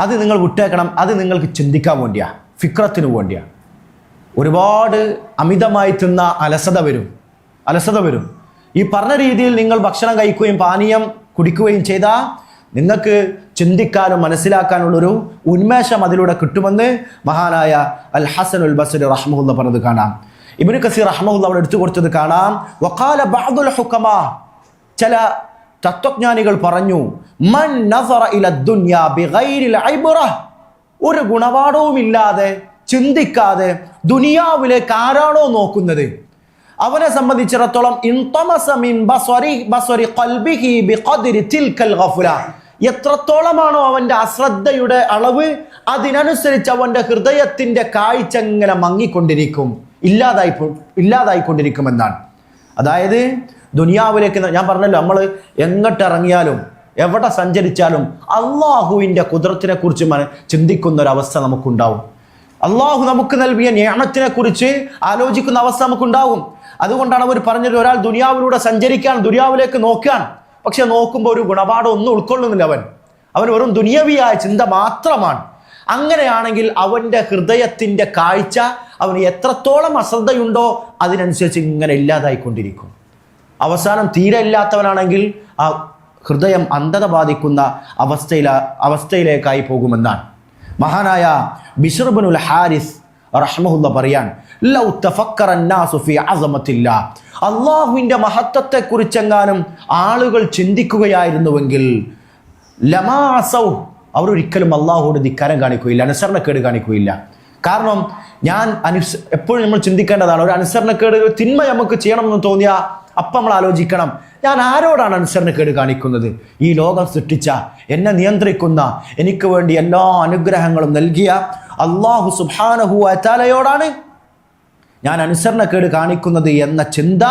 അത് നിങ്ങൾ വിട്ടേക്കണം, അത് നിങ്ങൾക്ക് ചിന്തിക്കാൻ വേണ്ടിയാ, ഫിക്രത്തിന് വേണ്ടിയാ. ഒരുപാട് അമിതമായി തിന്ന അലസത വരും. ഈ പറഞ്ഞ രീതിയിൽ നിങ്ങൾ ഭക്ഷണം കഴിക്കുകയും പാനീയം കുടിക്കുകയും ചെയ്താൽ നിങ്ങൾക്ക് ചിന്തിക്കാനും മനസ്സിലാക്കാനുള്ളൊരു ഉന്മേഷം അതിലൂടെ കിട്ടുമെന്ന് മഹാനായ അൽ ഹസനുൽ ബസരി റഹ്മഹുല്ലാ പറഞ്ഞത് കാണാം. ഇബ്നു കസീർ റഹ്മഹുല്ലാ അവിടെ എടുത്തു കൊടുത്തത് കാണാം, വഖാല ബഅദുൽ ഹുകമാ, ചില തത്വജ്ഞാനികൾ പറഞ്ഞു, മൻ നസറ ഇല ദുനിയ ബിഗൈരിൽ ഇബ്റ, ഒരു ഗുണപാഠവും ഇല്ലാതെ ചിന്തിക്കാതെ ദുനിയാവിലേക്ക് ആരാണോ നോക്കുന്നത് അവനെ സംബന്ധിച്ചിടത്തോളം ഇൻതമസ മിൻ ബസ്വരി ഖൽബിഹി ബിഖദ്രി തിൽകൽ ഗഫല, എത്രത്തോളമാണോ അവന്റെ അശ്രദ്ധയുടെ അളവ് അതിനനുസരിച്ച് അവന്റെ ഹൃദയത്തിന്റെ കാഴ്ച ഇങ്ങനെ മങ്ങിക്കൊണ്ടിരിക്കും, ഇല്ലാതായിക്കൊണ്ടിരിക്കുമെന്നാണ്. അതായത് ദുനിയാവിലേക്ക്, ഞാൻ പറഞ്ഞല്ലോ, നമ്മൾ എങ്ങോട്ടിറങ്ങിയാലും എവിടെ സഞ്ചരിച്ചാലും അള്ളാഹുവിൻ്റെ ഖുദ്റത്തിനെ കുറിച്ച് ചിന്തിക്കുന്ന ഒരവസ്ഥ നമുക്കുണ്ടാവും. അള്ളാഹു നമുക്ക് നൽകിയ നിഅമത്തിനെ കുറിച്ച് ആലോചിക്കുന്ന അവസ്ഥ നമുക്കുണ്ടാവും. അതുകൊണ്ടാണ് അവർ പറഞ്ഞത്, ഒരാൾ ദുനിയാവിലൂടെ സഞ്ചരിക്കാൻ, ദുനിയാവിലേക്ക് നോക്കാൻ, പക്ഷെ നോക്കുമ്പോൾ ഒരു ഗുണപാഠം ഒന്നും ഉൾക്കൊള്ളുന്നില്ല. അവൻ വെറും ദുനിയവിയായ ചിന്ത മാത്രമാണ്. അങ്ങനെയാണെങ്കിൽ അവൻ്റെ ഹൃദയത്തിൻ്റെ കാഴ്ച അവന് എത്രത്തോളം അശ്രദ്ധയുണ്ടോ അതിനനുസരിച്ച് ഇങ്ങനെ ഇല്ലാതായിക്കൊണ്ടിരിക്കും. അവസാനം തീരെ ഇല്ലാത്തവനാണെങ്കിൽ ആ ഹൃദയം അന്ധത ബാധിക്കുന്ന അവസ്ഥയിലേക്കായി പോകുമെന്നാണ്. മഹാനായ ബിശ്ർ ഇബ്നുൽ ഹാരിസ് റഹ്മഹുല്ലാ പറയാൻ, ലൗ തഫക്കറ അന്നാസു ഫീ അസമത്തില്ലാ, അല്ലാഹുവിൻ്റെ മഹത്വത്തെക്കുറിച്ചെങ്ങാനും ആളുകൾ ചിന്തിക്കുകയായിരുന്നുവെങ്കിൽ ലമാസൗ, അവർ ഒരിക്കലും അള്ളാഹുവോട് ധിക്കാരം കാണിക്കുകയില്ല, അനുസരണക്കേട് കാണിക്കുകയില്ല. കാരണം എപ്പോഴും നമ്മൾ ചിന്തിക്കേണ്ടതാണ്, ഒരു അനുസരണക്കേട്, ഒരു തിന്മ നമുക്ക് ചെയ്യണമെന്ന് തോന്നിയാൽ അപ്പം നമ്മൾ ആലോചിക്കണം, ഞാൻ ആരോടാണ് അനുസരണക്കേട് കാണിക്കുന്നത്? ഈ ലോകം സൃഷ്ടിച്ച, എന്നെ നിയന്ത്രിക്കുന്ന, എനിക്ക് വേണ്ടി എല്ലാ അനുഗ്രഹങ്ങളും നൽകിയ അല്ലാഹു സുബ്ഹാനഹു വ തആലയോടാണ് ഞാൻ അനുസരണക്കേട് കാണിക്കുന്നത് എന്ന ചിന്ത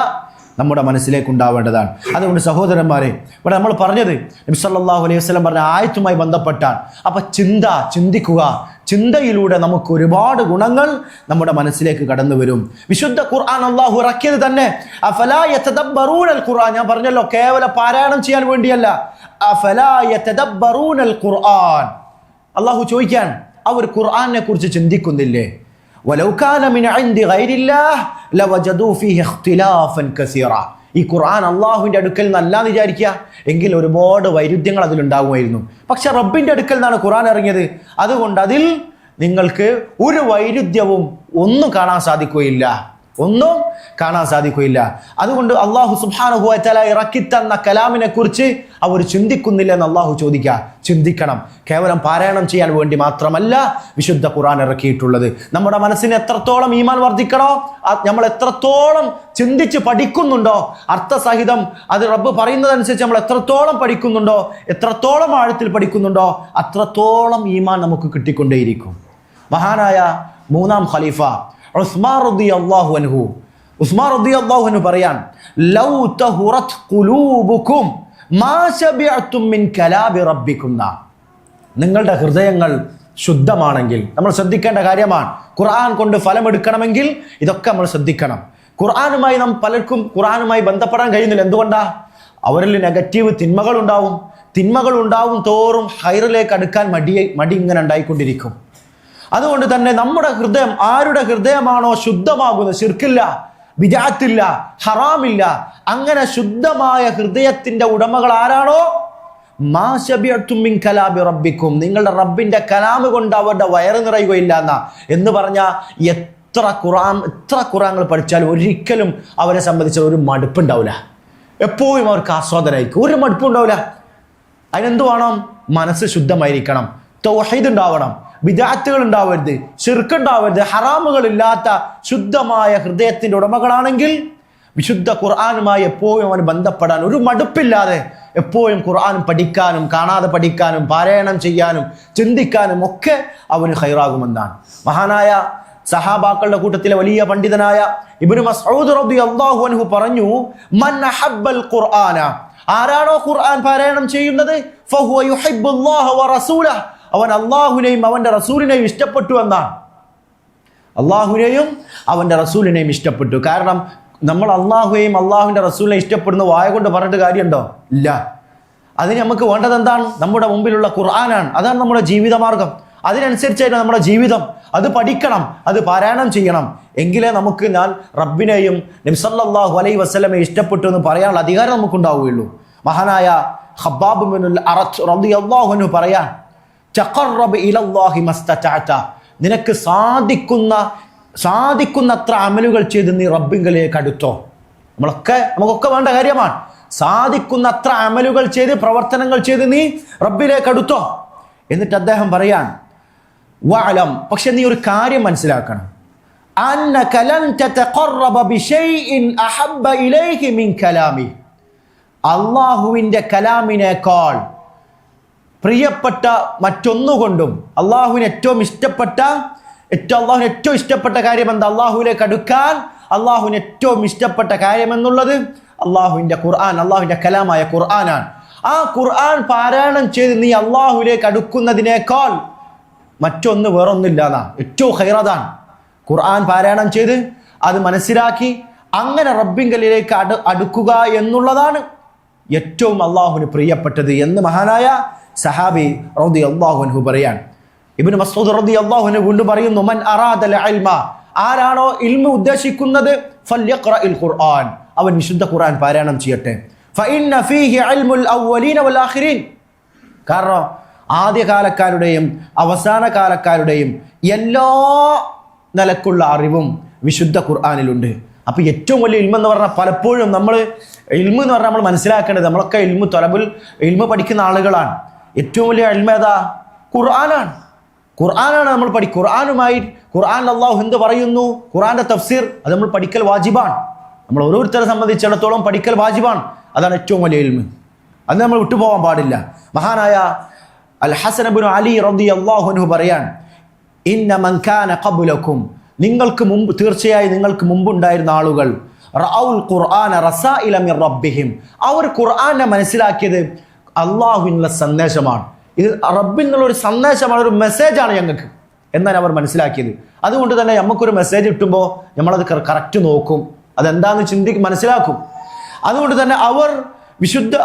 നമ്മുടെ മനസ്സിലേക്ക് ഉണ്ടാവേണ്ടതാണ്. അതുകൊണ്ട് സഹോദരന്മാരെ, ഇവിടെ നമ്മൾ പറഞ്ഞത് നബി സല്ലല്ലാഹു അലൈഹി വസല്ലം പറഞ്ഞ ആയത്തുമായി ബന്ധപ്പെട്ടാണ്. അപ്പൊ ചിന്തിക്കുക, ചിന്തയിലൂടെ നമുക്ക് ഒരുപാട് ഗുണങ്ങൾ നമ്മുടെ മനസ്സിലേക്ക് കടന്നു വരും. വിശുദ്ധ ഖുർആൻ അല്ലാഹു ഇറക്കിയത് തന്നെ അഫലാ യതദബ്ബറൂനൽ ഖുർആൻ, ഞാൻ പറഞ്ഞല്ലോ കേവല പാരായണം ചെയ്യാൻ വേണ്ടിയല്ല, അഫലാ യതദബ്ബറൂനൽ ഖുർആൻ. അല്ലാഹു ചോദിക്കാൻ, അവർ ഖുർആനെ കുറിച്ച് ചിന്തിക്കുന്നില്ലേ? വലൗ കാന മിൻ ഇൻദി ഗൈരില്ലാഹ് ലവജദൂ ഫീഹി ഇഖ്തിലാഫൻ കസീറാ. ഈ ഖുർആൻ അള്ളാഹുവിൻ്റെ അടുക്കൽ നിന്നല്ലാന്ന് വിചാരിക്കുക എങ്കിൽ ഒരുപാട് വൈരുദ്ധ്യങ്ങൾ അതിലുണ്ടാകുമായിരുന്നു. പക്ഷെ റബ്ബിൻ്റെ അടുക്കൽ നിന്നാണ് ഖുർആൻ ഇറങ്ങിയത്. അതുകൊണ്ട് അതിൽ നിങ്ങൾക്ക് ഒരു വൈരുദ്ധ്യവും ഒന്നും കാണാൻ സാധിക്കുകയില്ല. അതുകൊണ്ട് അള്ളാഹു സുബ്ഹാനഹു വ തആല ഇറക്കി തന്ന കലാമിനെ കുറിച്ച് അവർ ചിന്തിക്കുന്നില്ല എന്ന് അള്ളാഹു ചിന്തിക്കണം. കേവലം പാരായണം ചെയ്യാൻ വേണ്ടി മാത്രമല്ല വിശുദ്ധ ഖുർആൻ ഇറക്കിയിട്ടുള്ളത്. നമ്മുടെ മനസ്സിന് എത്രത്തോളം ഈമാൻ വർദ്ധിക്കണോ, നമ്മൾ എത്രത്തോളം ചിന്തിച്ച് പഠിക്കുന്നുണ്ടോ, അർത്ഥസഹിതം അത് റബ്ബ് പറയുന്നതനുസരിച്ച് നമ്മൾ എത്രത്തോളം പഠിക്കുന്നുണ്ടോ, എത്രത്തോളം ആഴത്തിൽ പഠിക്കുന്നുണ്ടോ, അത്രത്തോളം ഈമാൻ നമുക്ക് കിട്ടിക്കൊണ്ടേയിരിക്കും. മഹാനായ മൂന്നാം ഖലീഫ ഉസ്മാൻ റളിയല്ലാഹു അൻഹു പറയാൻ, ലൗ തഹുറത് ഖുലൂബുകും മാ ശബിഅതും മിൻ കലാബി റബ്ബികും. നിങ്ങളുടെ ഹൃദയങ്ങൾ ശുദ്ധമാണെങ്കിൽ, നമ്മൾ ശ്രദ്ധിക്കേണ്ട കാര്യമാണ്, ഖുർആൻ കൊണ്ട് ഫലമെടുക്കണമെങ്കിൽ ഇതൊക്കെ നമ്മൾ ശ്രദ്ധിക്കണം. പലർക്കും ഖുർആനുമായി ബന്ധപ്പെടാൻ കഴിയുന്നില്ല. എന്തുകൊണ്ടാ? അവരിൽ നെഗറ്റീവ് തിന്മകൾ ഉണ്ടാവും തോറും ഹൈറിലേക്ക് അടുക്കാൻ മടി ഇങ്ങനെ ഉണ്ടായിക്കൊണ്ടിരിക്കും. അതുകൊണ്ട് തന്നെ നമ്മുടെ ഹൃദയം ആരുടെ ഹൃദയമാണോ ശുദ്ധമാകുന്നത്, ശിർക്കില്ല, ബിദ്അത്തില്ല, ഹറാമില്ല, അങ്ങനെ ശുദ്ധമായ ഹൃദയത്തിന്റെ ഉടമകൾ ആരാണോ, മാ ശബിഅതും മിൻ കലാബി റബ്ബിക്കും, നിങ്ങളുടെ റബ്ബിന്റെ കലാമ് കൊണ്ട് അവരുടെ വയറ് നിറയുകയില്ല എന്ന് പറഞ്ഞാൽ എത്ര ഖുർആനുകൾ പഠിച്ചാലും ഒരിക്കലും അവരെ സംബന്ധിച്ച് ഒരു മടുപ്പുണ്ടാവില്ല. എപ്പോഴും അവർക്ക് ആസ്വാദനമായിരിക്കും, ഒരു മടുപ്പുണ്ടാവില്ല. അതിനെന്ത് വേണം? മനസ്സ് ശുദ്ധമായിരിക്കണം, തൗഹീദ് ഉണ്ടാവണം, ബിദ്അത്തുകൾ ഉണ്ടാവരുത്, ശിർക്ക് ഉണ്ടാവരുത്, ഹറാമുകളില്ലാത്ത ശുദ്ധമായ ഹൃദയത്തിന്റെ ഉടമകളാണെങ്കിൽ വിശുദ്ധ ഖുർആനുമായി എപ്പോഴും അവന് ബന്ധപ്പെടാൻ ഒരു മടുപ്പില്ലാതെ എപ്പോഴും ഖുർആൻ പഠിക്കാനും കാണാതെ പഠിക്കാനും പാരായണം ചെയ്യാനും ചിന്തിക്കാനും ഒക്കെ അവന് ഖൈറാകുമെന്നാണ്. മഹാനായ സഹാബാക്കളുടെ കൂട്ടത്തിലെ വലിയ പണ്ഡിതനായ ഇബ്നു മസ്ഊദ് റളിയല്ലാഹു അൻഹു പറഞ്ഞു, മൻ അഹബ്ബൽ ഖുർആന, ആരാണോ ഖുർആൻ പാരായണം ചെയ്യുന്നത്, ഫഹുവ യുഹിബ്ബുല്ലാഹ വ റസൂലഹു, അവൻ അള്ളാഹുവിനെയും അവന്റെ റസൂലിനെയും ഇഷ്ടപ്പെട്ടു എന്നാണ്. അള്ളാഹുവിനെയും അവന്റെ റസൂലിനെയും ഇഷ്ടപ്പെട്ടു. കാരണം നമ്മൾ അള്ളാഹുയെയും അള്ളാഹുവിന്റെ റസൂലിനെ ഇഷ്ടപ്പെടുന്ന വായ കൊണ്ട് പറഞ്ഞിട്ട് കാര്യമുണ്ടോ? ഇല്ല. അതിന് നമുക്ക് വേണ്ടത് എന്താണ്? നമ്മുടെ മുമ്പിലുള്ള ഖുർആനാണ്. അതാണ് നമ്മുടെ ജീവിതമാർഗം. അതിനനുസരിച്ചായിട്ട് നമ്മുടെ ജീവിതം. അത് പഠിക്കണം, അത് പാരായണം ചെയ്യണം. എങ്കിലേ നമുക്ക് ഞാൻ റബ്ബിനെയും നബി സല്ലല്ലാഹു അലൈഹി വസല്ലമയെ ഇഷ്ടപ്പെട്ടു എന്ന് പറയാനുള്ള അധികാരം നമുക്കുണ്ടാവുകയുള്ളൂ. മഹാനായ ഖബ്ബാബ് ബിനുൽ അറത്ത് റളിയല്ലാഹു അൻഹു പറയാൻ, തഖറബ് ഇലല്ലാഹി മസ്തതഅത, നിനക്ക് സാധിക്കുന്നത്ര അമലുകൾ ചെയ്ത് നീ റബ്ബിങ്കലേക്ക് അടുത്തോ. നമുക്കൊക്കെ വേണ്ട കാര്യമാണ്. സാധിക്കുന്നത്ര അമലുകൾ ചെയ്ത്, പ്രവർത്തനങ്ങൾ ചെയ്ത് നീ റബ്ബിലേക്ക് അടുത്തോ. എന്നിട്ട് അദ്ദേഹം പറയാൻ, വഅലം, പക്ഷെ നീ ഒരു കാര്യം മനസ്സിലാക്കണം, അന്നക ലൻ തതഖറബ ബിശൈഇൻ അഹബ്ബ ഇലൈഹി മിൻ കലാമി, അല്ലാഹുവിൻ്റെ കലാമിനേക്കാൾ പ്രിയപ്പെട്ട മറ്റൊന്നുകൊണ്ടും അള്ളാഹുവിന് ഏറ്റവും ഇഷ്ടപ്പെട്ട കാര്യം എന്താ? അള്ളാഹുവിലേക്ക് അടുക്കാൻ അള്ളാഹുവിന് ഏറ്റവും ഇഷ്ടപ്പെട്ട കാര്യം എന്നുള്ളത് അള്ളാഹുവിൻ്റെ ഖുർആൻ, അള്ളാഹുവിൻ്റെ കലാമായ ഖുർആനാണ്. ആ ഖുർആൻ പാരായണം ചെയ്ത് നീ അള്ളാഹുവിലേക്ക് അടുക്കുന്നതിനേക്കാൾ മറ്റൊന്ന് വേറൊന്നില്ല. ഏറ്റവും ഖൈറതാണ് ഖുർആൻ പാരായണം ചെയ്ത് അത് മനസ്സിലാക്കി അങ്ങനെ റബ്ബിങ്കലിലേക്ക് അടുക്കുക എന്നുള്ളതാണ് ഏറ്റവും അള്ളാഹുവിന് പ്രിയപ്പെട്ടത് എന്ന് മഹാനായ സഹാബി റളിയല്ലാഹു അൻഹു പറയാൻ, ഇബ്നു മസ്ഊദ് റളിയല്ലാഹു അൻഹു വീണ്ടും പറയുന്നു, മൻ അറാദൽ ഇൽമ, ആരാണോ ഇൽമ ഉദ്ദേശിക്കുന്നത്, ഫല്യഖ്റഇൽ ഖുർആൻ, അവൻ വിശുദ്ധ ഖുർആൻ പാരായണം ചെയ്യട്ടെ. ഫഇന്ന ഫീഹി ഇൽമുൽ അവ്വലീന വൽ ആഖിരീൻ, കാരണം ആദ്യകാലക്കാരുടെയും അവസാന കാലക്കാരുടെയും എല്ലാ നിലക്കുള്ള അറിവും വിശുദ്ധ ഖുർആനിലുണ്ട്. അപ്പോൾ ഏറ്റവും വലിയ ഇൽമ എന്ന് പറഞ്ഞാൽ, പലപ്പോഴും നമ്മൾ ഇൽമ എന്ന് പറഞ്ഞാൽ നമ്മൾ മനസ്സിലാക്കേണ്ടത്, നമ്മളൊക്കെ ഇൽമു തൊലബുൽ ഇൽമ പഠിക്കുന്ന ആളുകളാണ്. ഏറ്റവും വലിയ ഇൽമ ഏതാ? ഖുർആനാണ്. ഖുർആനാണ് നമ്മൾ ഖുർആനുമായി ഖുർആൻ അള്ളാഹു എന്ത് പറയുന്നു, ഖുർആന്റെ തഫ്സീർ, അത് നമ്മൾ പഠിക്കൽ വാജിബാണ്. നമ്മൾ ഓരോരുത്തരെ സംബന്ധിച്ചിടത്തോളം പഠിക്കൽ വാജിബാണ്. അതാണ് ഏറ്റവും വലിയ ഇൽമ. അത് നമ്മൾ വിട്ടുപോകാൻ പാടില്ല. മഹാനായ അൽ ഹസൻ ഇബ്നു അലി റളിയല്ലാഹു അൻഹു പറയാൻ, ഇന്ന മൻ കാന ഖബ്ലകും, നിങ്ങൾക്ക് മുമ്പ്, തീർച്ചയായും നിങ്ങൾക്ക് മുമ്പുണ്ടായിരുന്ന ആളുകൾ, റഅഉൽ ഖുർആന റസായില മിർ റബ്ബിഹിം, അവർ ഖുർആനെ മനസ്സിലാക്കിയത് അള്ളാഹുവിനുള്ള സന്ദേശമാണ്. ഇത് റബ്ബിൽ നിന്നുള്ള ഒരു സന്ദേശമാണ്, ഒരു മെസ്സേജാണ് ഞങ്ങൾക്ക് എന്നാണ് അവർ മനസ്സിലാക്കിയത്. അതുകൊണ്ട് തന്നെ നമുക്കൊരു മെസ്സേജ് കിട്ടുമ്പോൾ നമ്മളത് കറക്റ്റ് നോക്കും, അതെന്താണെന്ന് മനസ്സിലാക്കും. അതുകൊണ്ട് തന്നെ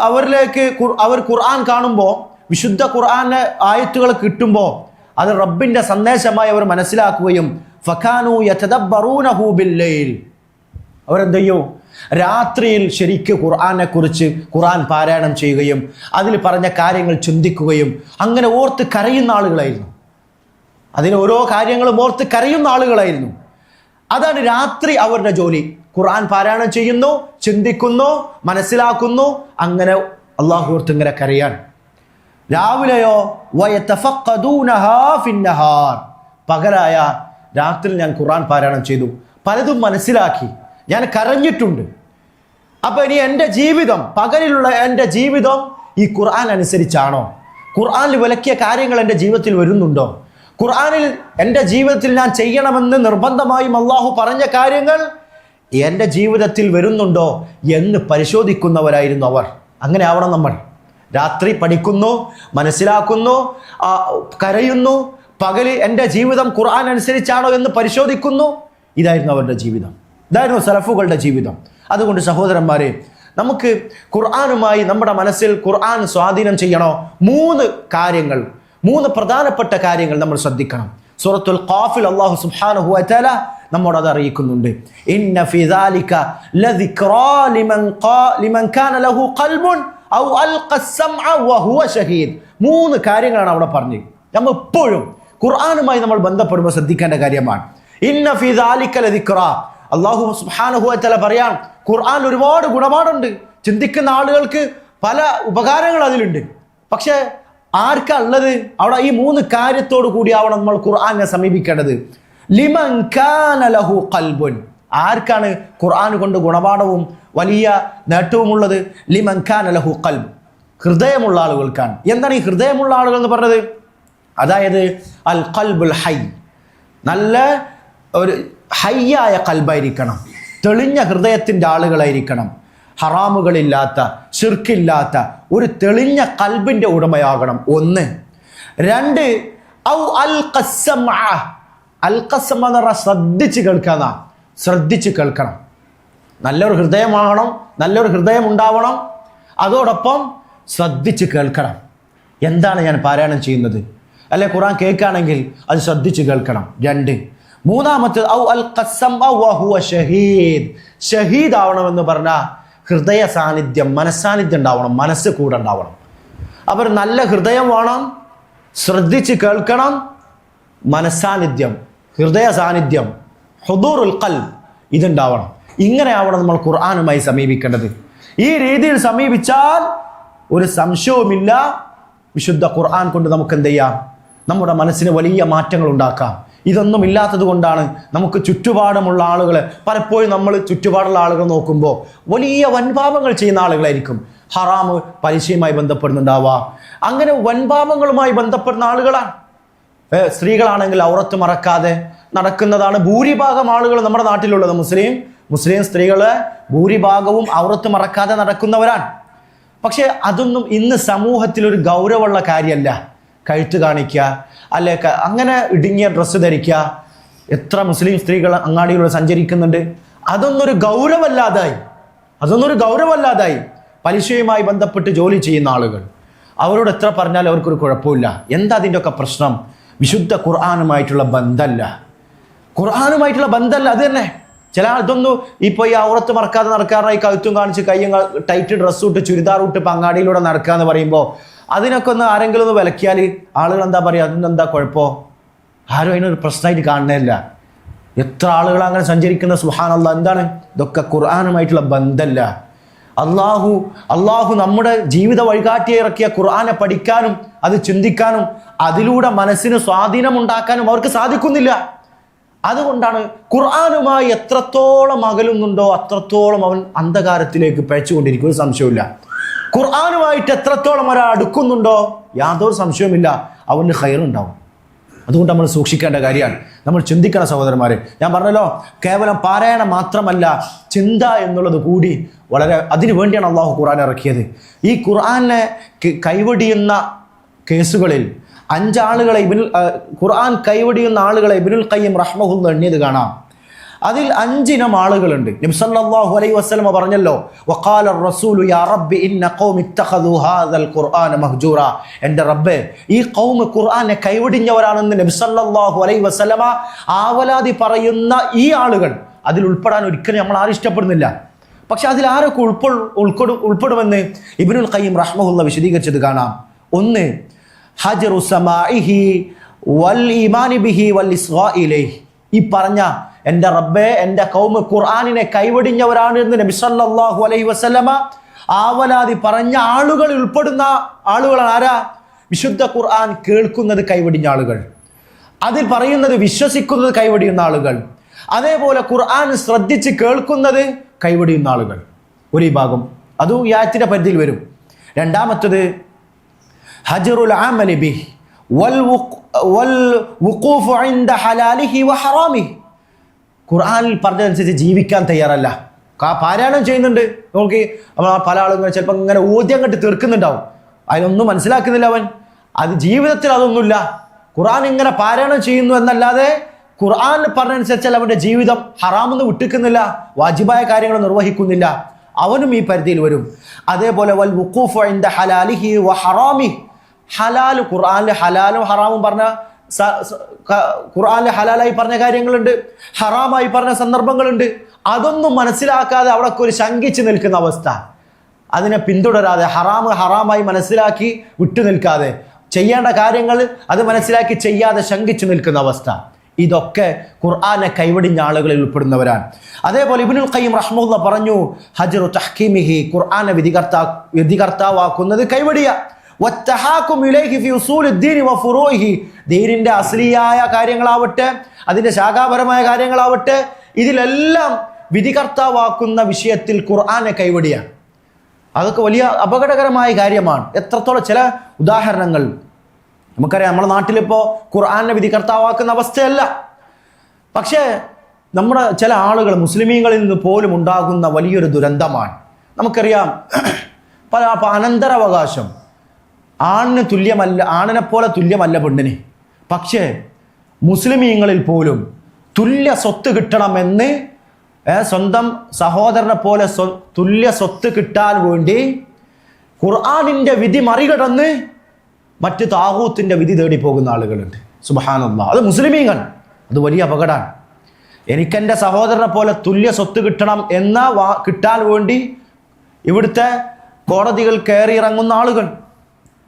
അവരിലേക്ക് അവർ ഖുർആൻ കാണുമ്പോൾ, വിശുദ്ധ ഖുർആന്റെ ആയത്തുകൾ കിട്ടുമ്പോൾ അത് റബ്ബിന്റെ സന്ദേശമായി അവർ മനസ്സിലാക്കുകയും, ഫകാനു യതദബ്ബറൂനഹു ബില്ലൈൽ, അവരെന്ത് ചെയ്യും, രാത്രിയിൽ ശരിക്ക് ഖുർആനെ കുറിച്ച് ഖുർആൻ പാരായണം ചെയ്യുകയും അതിൽ പറഞ്ഞ കാര്യങ്ങൾ ചിന്തിക്കുകയും അങ്ങനെ ഓർത്ത് കരയുന്ന ആളുകളായിരുന്നു. അതിന് ഓരോ കാര്യങ്ങളും ഓർത്ത് കരയുന്ന ആളുകളായിരുന്നു. അതാണ് രാത്രി അവരുടെ ജോലി. ഖുർആൻ പാരായണം ചെയ്യുന്നു, ചിന്തിക്കുന്നു, മനസ്സിലാക്കുന്നു, അങ്ങനെ അള്ളാഹു ഓർത്ത് ഇങ്ങനെ കരയാൻ. രാവിലെയോ വയതഫഖദൂനഹാ ഫിന്നഹാർ, പകലായ രാത്രി ഞാൻ ഖുർആൻ പാരായണം ചെയ്തു, പലതും മനസ്സിലാക്കി, ഞാൻ കരഞ്ഞിട്ടുണ്ട്. അപ്പൊ ഇനി എൻ്റെ ജീവിതം, പകലിലുള്ള എൻ്റെ ജീവിതം ഈ ഖുർആൻ അനുസരിച്ചാണോ? ഖുർആനിൽ വിലക്കിയ കാര്യങ്ങൾ എൻ്റെ ജീവിതത്തിൽ വരുന്നുണ്ടോ? ഖുർആനിൽ എൻ്റെ ജീവിതത്തിൽ ഞാൻ ചെയ്യണമെന്ന് നിർബന്ധമായും അള്ളാഹു പറഞ്ഞ കാര്യങ്ങൾ എൻ്റെ ജീവിതത്തിൽ വരുന്നുണ്ടോ എന്ന് പരിശോധിക്കുന്നവരായിരുന്നു അവർ. അങ്ങനെ ആവണം നമ്മൾ. രാത്രി പഠിക്കുന്നു, മനസ്സിലാക്കുന്നു, കരയുന്നു, പകല് എൻ്റെ ജീവിതം ഖുർആൻ അനുസരിച്ചാണോ എന്ന് പരിശോധിക്കുന്നു. ഇതായിരുന്നു അവരുടെ ജീവിതം, ഇതായിരുന്നു സലഫുകളുടെ ജീവിതം. അതുകൊണ്ട് സഹോദരന്മാരെ, നമുക്ക് ഖുർആനുമായി നമ്മുടെ മനസ്സിൽ ഖുർആൻ സ്വാധീനം ചെയ്യണോ? 3 കാര്യങ്ങൾ, 3 പ്രധാനപ്പെട്ട കാര്യങ്ങൾ നമ്മൾ ശ്രദ്ധിക്കണം. സൂറത്തുൽ ഖാഫിൽ അല്ലാഹു സുബ്ഹാനഹു വ തആല നമ്മോട് അത് അറിയിക്കുന്നുണ്ട്. ഇന്ന ഫീ ദാലിക ലദിക്റാ ലിമൻ കാന ലഹു ഖൽബുൻ ഔ അൽഖ അസ്സംഅ വഹുവ ഷഹീദ്. 3 കാര്യങ്ങളാണ് അവിടെ പറഞ്ഞത്. നമ്മൾ എപ്പോഴും ഖുർആനുമായി നമ്മൾ ബന്ധപ്പെടുമ്പോൾ ശ്രദ്ധിക്കേണ്ട കാര്യമാണ്. ഇന്ന ഫീ ദാലിക ലദിക്റാ, അല്ലാഹു സുബ്ഹാനഹു വ തആല പറയാൻ, ഖുർആൻ ഒരുപാട് ഗുണപാഠമുണ്ട്. ചിന്തിക്കുന്ന ആളുകൾക്ക് പല ഉപകാരങ്ങൾ അതിലുണ്ട്. പക്ഷെ ആർക്കാ ഉള്ളത്? അവിടെ ഈ 3 കാര്യത്തോടു കൂടിയാവണം നമ്മൾ ഖുർആനെ സമീപിക്കേണ്ടത്. ലിമൻ കാന ലഹു ഖൽബുൻ, ആർക്കാണ് ഖുർആൻ കൊണ്ട് ഗുണപാഠവും വലിയ നേട്ടവുമുള്ളത്? ലിമൻ കാന ലഹു ഖൽബ്, ഹൃദയമുള്ള ആളുകൾക്കാണ്. എന്താണ് ഈ ഹൃദയമുള്ള ആളുകൾ എന്ന് പറഞ്ഞത്? അതായത് അൽ ഖൽബുൽ ഹൈ, നല്ല ഒരു ഹയ്യായ കൽബായിരിക്കണം, തെളിഞ്ഞ ഹൃദയത്തിൻ്റെ ആളുകളായിരിക്കണം, ഹറാമുകളില്ലാത്ത, ശിർക്കില്ലാത്ത ഒരു തെളിഞ്ഞ കൽബിൻ്റെ ഉടമയാകണം. 1. 2, ഔ അൽ ഖസ്സമ, അൽ ഖസ്സമ എന്ന് പറഞ്ഞാൽ ശ്രദ്ധിച്ച് കേൾക്കാന്ന, ശ്രദ്ധിച്ച് കേൾക്കണം. നല്ലൊരു ഹൃദയമാകണം, നല്ലൊരു ഹൃദയം ഉണ്ടാവണം. അതോടൊപ്പം ശ്രദ്ധിച്ച് കേൾക്കണം. എന്താണ് ഞാൻ പാരായണം ചെയ്യുന്നത്? അല്ലെ ഖുർആൻ കേൾക്കുകയാണെങ്കിൽ അത് ശ്രദ്ധിച്ച് കേൾക്കണം. 2. 3, ഔ അൽ ഖസ്സമ വഹുവ ഷഹീദ്, ഷഹീദ് ആവണമെന്ന് പറഞ്ഞാൽ ഹൃദയ സാന്നിധ്യം, മനസ്സാന്നിധ്യം ഉണ്ടാവണം, മനസ്സ് കൂടെ ഉണ്ടാവണം. അവർ നല്ല ഹൃദയം വേണം, ശ്രദ്ധിച്ച് കേൾക്കണം, മനസ്സാന്നിധ്യം, ഹൃദയ സാന്നിധ്യം, ഹുദൂറുൽ ഖൽബ് ഇതുണ്ടാവണം. ഇങ്ങനെയാവണം നമ്മൾ ഖുർആനുമായി സമീപിക്കേണ്ടത്. ഈ രീതിയിൽ സമീപിച്ചാൽ ഒരു സംശയവുമില്ല, വിശുദ്ധ ഖുർആൻ കൊണ്ട് നമുക്ക് എന്ത് ചെയ്യാം? നമ്മുടെ മനസ്സിന് വലിയ മാറ്റങ്ങൾ ഉണ്ടാക്കാം. ഇതൊന്നും ഇല്ലാത്തത് കൊണ്ടാണ് നമുക്ക് ചുറ്റുപാടുമുള്ള ആളുകൾ, പലപ്പോഴും നമ്മൾ ചുറ്റുപാടുള്ള ആളുകൾ നോക്കുമ്പോൾ വലിയ വൻപാപങ്ങൾ ചെയ്യുന്ന ആളുകളായിരിക്കും. ഹറാമ്, പലിശയുമായി ബന്ധപ്പെടുന്നുണ്ടാവുക, അങ്ങനെ വൻപാപങ്ങളുമായി ബന്ധപ്പെടുന്ന ആളുകളാണ്. സ്ത്രീകളാണെങ്കിൽ ഔറത്ത് മറക്കാതെ നടക്കുന്നതാണ് ഭൂരിഭാഗം ആളുകൾ നമ്മുടെ നാട്ടിലുള്ളത്. മുസ്ലിം സ്ത്രീകള് ഭൂരിഭാഗവും ഔറത്ത് മറക്കാതെ നടക്കുന്നവരാണ്. പക്ഷെ അതൊന്നും ഇന്ന് സമൂഹത്തിൽ ഒരു ഗൗരവമുള്ള കാര്യമല്ല. കഴുത്ത് കാണിക്കുക, അല്ലെ അങ്ങനെ ഇടുങ്ങിയ ഡ്രസ്സ് ധരിക്കുക. എത്ര മുസ്ലിം സ്ത്രീകൾ അങ്ങാടിയിലൂടെ സഞ്ചരിക്കുന്നുണ്ട്. അതൊന്നൊരു ഗൗരവമല്ലാതായി. പലിശയുമായി ബന്ധപ്പെട്ട് ജോലി ചെയ്യുന്ന ആളുകൾ, അവരോട് എത്ര പറഞ്ഞാലും അവർക്കൊരു കുഴപ്പമില്ല. എന്താ അതിൻ്റെ ഒക്കെ പ്രശ്നം? വിശുദ്ധ ഖുർആനുമായിട്ടുള്ള ബന്ധമല്ല. ഖുർആനുമായിട്ടുള്ള ബന്ധമല്ല, അത് തന്നെ. ചില ഇതൊന്നും ഇപ്പോൾ ഈ ഔറത്ത് മറക്കാതെ നടക്കാറുണ്ട്, ഈ കഴുത്തും കാണിച്ച് കയ്യും ടൈറ്റ് ഡ്രസ്സ് ഇട്ട് ചുരിദാർ ഇട്ട് ഇപ്പം അങ്ങാടിയിലൂടെ നടക്കുക എന്ന് പറയുമ്പോൾ അതിനൊക്കെ ഒന്ന് ആരെങ്കിലും ഒന്ന് വിലക്കിയാൽ ആളുകൾ എന്താ പറയുക, അതിനെന്താ കുഴപ്പമോ? ആരും അതിനൊരു പ്രശ്നമായിട്ട് കാണുന്നില്ല. എത്ര ആളുകൾ അങ്ങനെ സഞ്ചരിക്കുന്ന സുബ്ഹാനല്ലാഹ്. എന്താണ് ഇതൊക്കെ? ഖുർആനുമായിട്ടുള്ള ബന്ധമല്ല. അള്ളാഹു നമ്മുടെ ജീവിത വഴികാട്ടി ഇറക്കിയ ഖുർആനെ പഠിക്കാനും അത് ചിന്തിക്കാനും അതിലൂടെ മനസ്സിന് സ്വാധീനം ഉണ്ടാക്കാനും അവർക്ക് സാധിക്കുന്നില്ല. അതുകൊണ്ടാണ് ഖുർആനുമായി എത്രത്തോളം അകലുന്നുണ്ടോ അത്രത്തോളം അവൻ അന്ധകാരത്തിലേക്ക് പഴച്ചുകൊണ്ടിരിക്കും. ഒരു സംശയമില്ല. ഖുർആനുമായിട്ട് എത്രത്തോളം ഒരാൾ അടുക്കുന്നുണ്ടോ യാതൊരു സംശയവുമില്ല അവന് ഖൈറുണ്ടാവും. അതുകൊണ്ട് നമ്മൾ സൂക്ഷിക്കേണ്ട കാര്യമാണ്. നമ്മൾ ചിന്തിക്കണം സഹോദരന്മാരെ. ഞാൻ പറഞ്ഞല്ലോ, കേവലം പാരായണം മാത്രമല്ല, ചിന്ത എന്നുള്ളത് കൂടി വളരെ അതിനു വേണ്ടിയാണ് അള്ളാഹു ഖുർആൻ ഇറക്കിയത്. ഈ ഖുർആനെ കൈവടിയുന്ന കേസുകളിൽ 5 ആളുകളെ ഖുർആൻ കൈവടിയുന്ന ആളുകളെ ഇബ്നുൽ ഖയ്യിം റഹ്മഹുല്ലാഹ് എണ്ണിയത് കാണാം. അതിൽ 5 ഇനം ആളുകളുണ്ട്. നബി സല്ലല്ലാഹു അലൈഹി വസല്ലം പറഞ്ഞല്ലോ, വഖാല റസൂലു യാ റബ്ബി ഇന്ന ഖൗമി ഇത്തഖദു ഹാദൽ ഖുർആന മഹ്ജൂറ. എൻ്റെ റബ്ബേ, ഈ ഖൗം ഖുർആനെ കൈവടിഞ്ഞവരാണെന്ന് നബി സല്ലല്ലാഹു അലൈഹി വസല്ലമ ആവലാതി പറയുന്ന ഈ ആളുകൾ അതിൽ ഉൾപ്പെടാൻ ഒരിക്കലും നമ്മൾ ആരും ഇഷ്ടപ്പെടുന്നില്ല. പക്ഷെ അതിൽ ആരൊക്കെ ഉൾപ്പെടുമെന്ന് ഇബ്നുൽ ഖയ്യിം റഹ്മഹുല്ലാഹ് വിശദീകരിച്ചത് കാണാം. 1, ഹജ്റു സമാഇഹി വൽ ഈമാനി ബിഹി വൽ ഇസ്ഗാഇ ഇലൈഹി. ഈ പറഞ്ഞ എൻ്റെ റബ്ബേ, എൻ്റെ ഖൗം ഖുർആനിനെ കൈവടിഞ്ഞവരാണ് എന്ന് നബി സല്ലല്ലാഹു അലൈഹി വസല്ലമ ആവലാതി പറഞ്ഞ ആളുകളിൽ ഉൾപ്പെടുന്ന ആളുകളാണ് ആരാ? വിശുദ്ധ ഖുർആൻ കേൾക്കുന്നത് കൈവടിഞ്ഞ ആളുകൾ, അതിൽ പറയുന്നത് വിശ്വസിക്കുന്നത് കൈവടിയുന്ന ആളുകൾ, അതേപോലെ ഖുർആൻ ശ്രദ്ധിച്ച് കേൾക്കുന്നത് കൈവടിയുന്ന ആളുകൾ. ഒരു വിഭാഗം, അതും ഈ ആയത്തിന്റെ പരിധിയിൽ വരും. രണ്ടാമത്തത് ഹജ്റുൽ അമലി ബിഹി വൽ വുഖൂഫു ഇൻദ ഹലാലിഹി വ ഹറാമിഹി. ഖുർആനിൽ പറഞ്ഞതനുസരിച്ച് ജീവിക്കാൻ തയ്യാറല്ല. പാരായണം ചെയ്യുന്നുണ്ട്, നോക്കി പല ആളുകൾ ചിലപ്പോൾ ഇങ്ങനെ ഊദ്യം കെട്ടി തീർക്കുന്നുണ്ടാവും, അതിനൊന്നും മനസ്സിലാക്കുന്നില്ല അവൻ. അത് ജീവിതത്തിൽ അതൊന്നുമില്ല. ഖുർആൻ ഇങ്ങനെ പാരായണം ചെയ്യുന്നു എന്നല്ലാതെ ഖുർആൻ പറഞ്ഞതനുസരിച്ചാൽ അവൻ്റെ ജീവിതം ഹറാമൊന്നും വിട്ടിക്കുന്നില്ല, വാജിബായ കാര്യങ്ങൾ നിർവഹിക്കുന്നില്ല, അവനും ഈ പരിധിയിൽ വരും. അതേപോലെ വൽ വുഖൂഫു ഇൻദ ഹലാലിഹി വ ഹറാമിഹി. ഹലാൽ, ഖുർആനിൽ ഹലാലും ഹറാമും പറഞ്ഞ ഖുർആനിൽ ഹലാലായി പറഞ്ഞ കാര്യങ്ങളുണ്ട്, ഹറാമായി പറഞ്ഞ സന്ദർഭങ്ങളുണ്ട്. അതൊന്നും മനസ്സിലാക്കാതെ അവിടെ ഒരു ശങ്കിച്ച് നിൽക്കുന്ന അവസ്ഥ, അതിനെ പിന്തുടരാതെ ഹറാമായി മനസ്സിലാക്കി വിട്ടു നിൽക്കാതെ ചെയ്യേണ്ട കാര്യങ്ങൾ അത് മനസ്സിലാക്കി ചെയ്യാതെ ശങ്കിച്ചു നിൽക്കുന്ന അവസ്ഥ, ഇതൊക്കെ ഖുർആനെ കൈവടിഞ്ഞ ആളുകളിൽ ഉൾപ്പെടുന്നവരാണ്. അതേപോലെ ഇബ്നുൽ ഖയ്യിം റഹ്മഹുല്ലാഹ് പറഞ്ഞു, ഹജ്റു തഹ്കീമിഹി, ഖുർആനെ വിധികർത്താവാക്കുന്നത് കൈവടിയ, വത്തഹാകും ഇലൈഹി ഫി ഉസൂലിദ്ദീൻ വ ഫുറൂഇഹി, ദീനിന്റെ അസ്ലിയായ കാര്യങ്ങളാവട്ടെ അതിന്റെ ശാഖാപരമായ കാര്യങ്ങളാവട്ടെ ഇതിലെല്ലാം വിധികർത്താവാക്കുന്ന വിഷയത്തിൽ ഖുർആനെ കൈവടിയാണ്. അതൊക്കെ വലിയ അപകടകരമായ കാര്യമാണ്. എത്രത്തോളം ചില ഉദാഹരണങ്ങൾ നമുക്കറിയാം. നമ്മുടെ നാട്ടിലിപ്പോൾ ഖുർആനെ വിധികർത്താവാക്കുന്ന അവസ്ഥയല്ല, പക്ഷേ നമ്മുടെ ചില ആളുകൾ മുസ്ലിമീങ്ങളിൽ നിന്ന് പോലും ഉണ്ടാകുന്ന വലിയൊരു ദുരന്തമാണ്. നമുക്കറിയാം, അനന്തരാവകാശം ആണിന് തുല്യമല്ല, ആണിനെ പോലെ തുല്യമല്ല പെണ്ണിന്. പക്ഷേ മുസ്ലിമീങ്ങളിൽ പോലും തുല്യ സ്വത്ത് കിട്ടണമെന്ന് സ്വന്തം സഹോദരനെ പോലെ തുല്യ സ്വത്ത് കിട്ടാൻ വേണ്ടി ഖുർആനിൻ്റെ വിധി മറികടന്ന് മറ്റ് താഗൂത്തിൻ്റെ വിധി തേടി പോകുന്ന ആളുകളുണ്ട്. സുബ്ഹാനല്ലാഹ്, അത് മുസ്ലിമീങ്ങൾ. അത് വലിയ അപകടമാണ്. എനിക്കെൻ്റെ സഹോദരനെ പോലെ തുല്യ സ്വത്ത് കിട്ടണം എന്ന കിട്ടാൻ വേണ്ടി ഇവിടുത്തെ കോടതികൾ കയറി ഇറങ്ങുന്ന ആളുകൾ,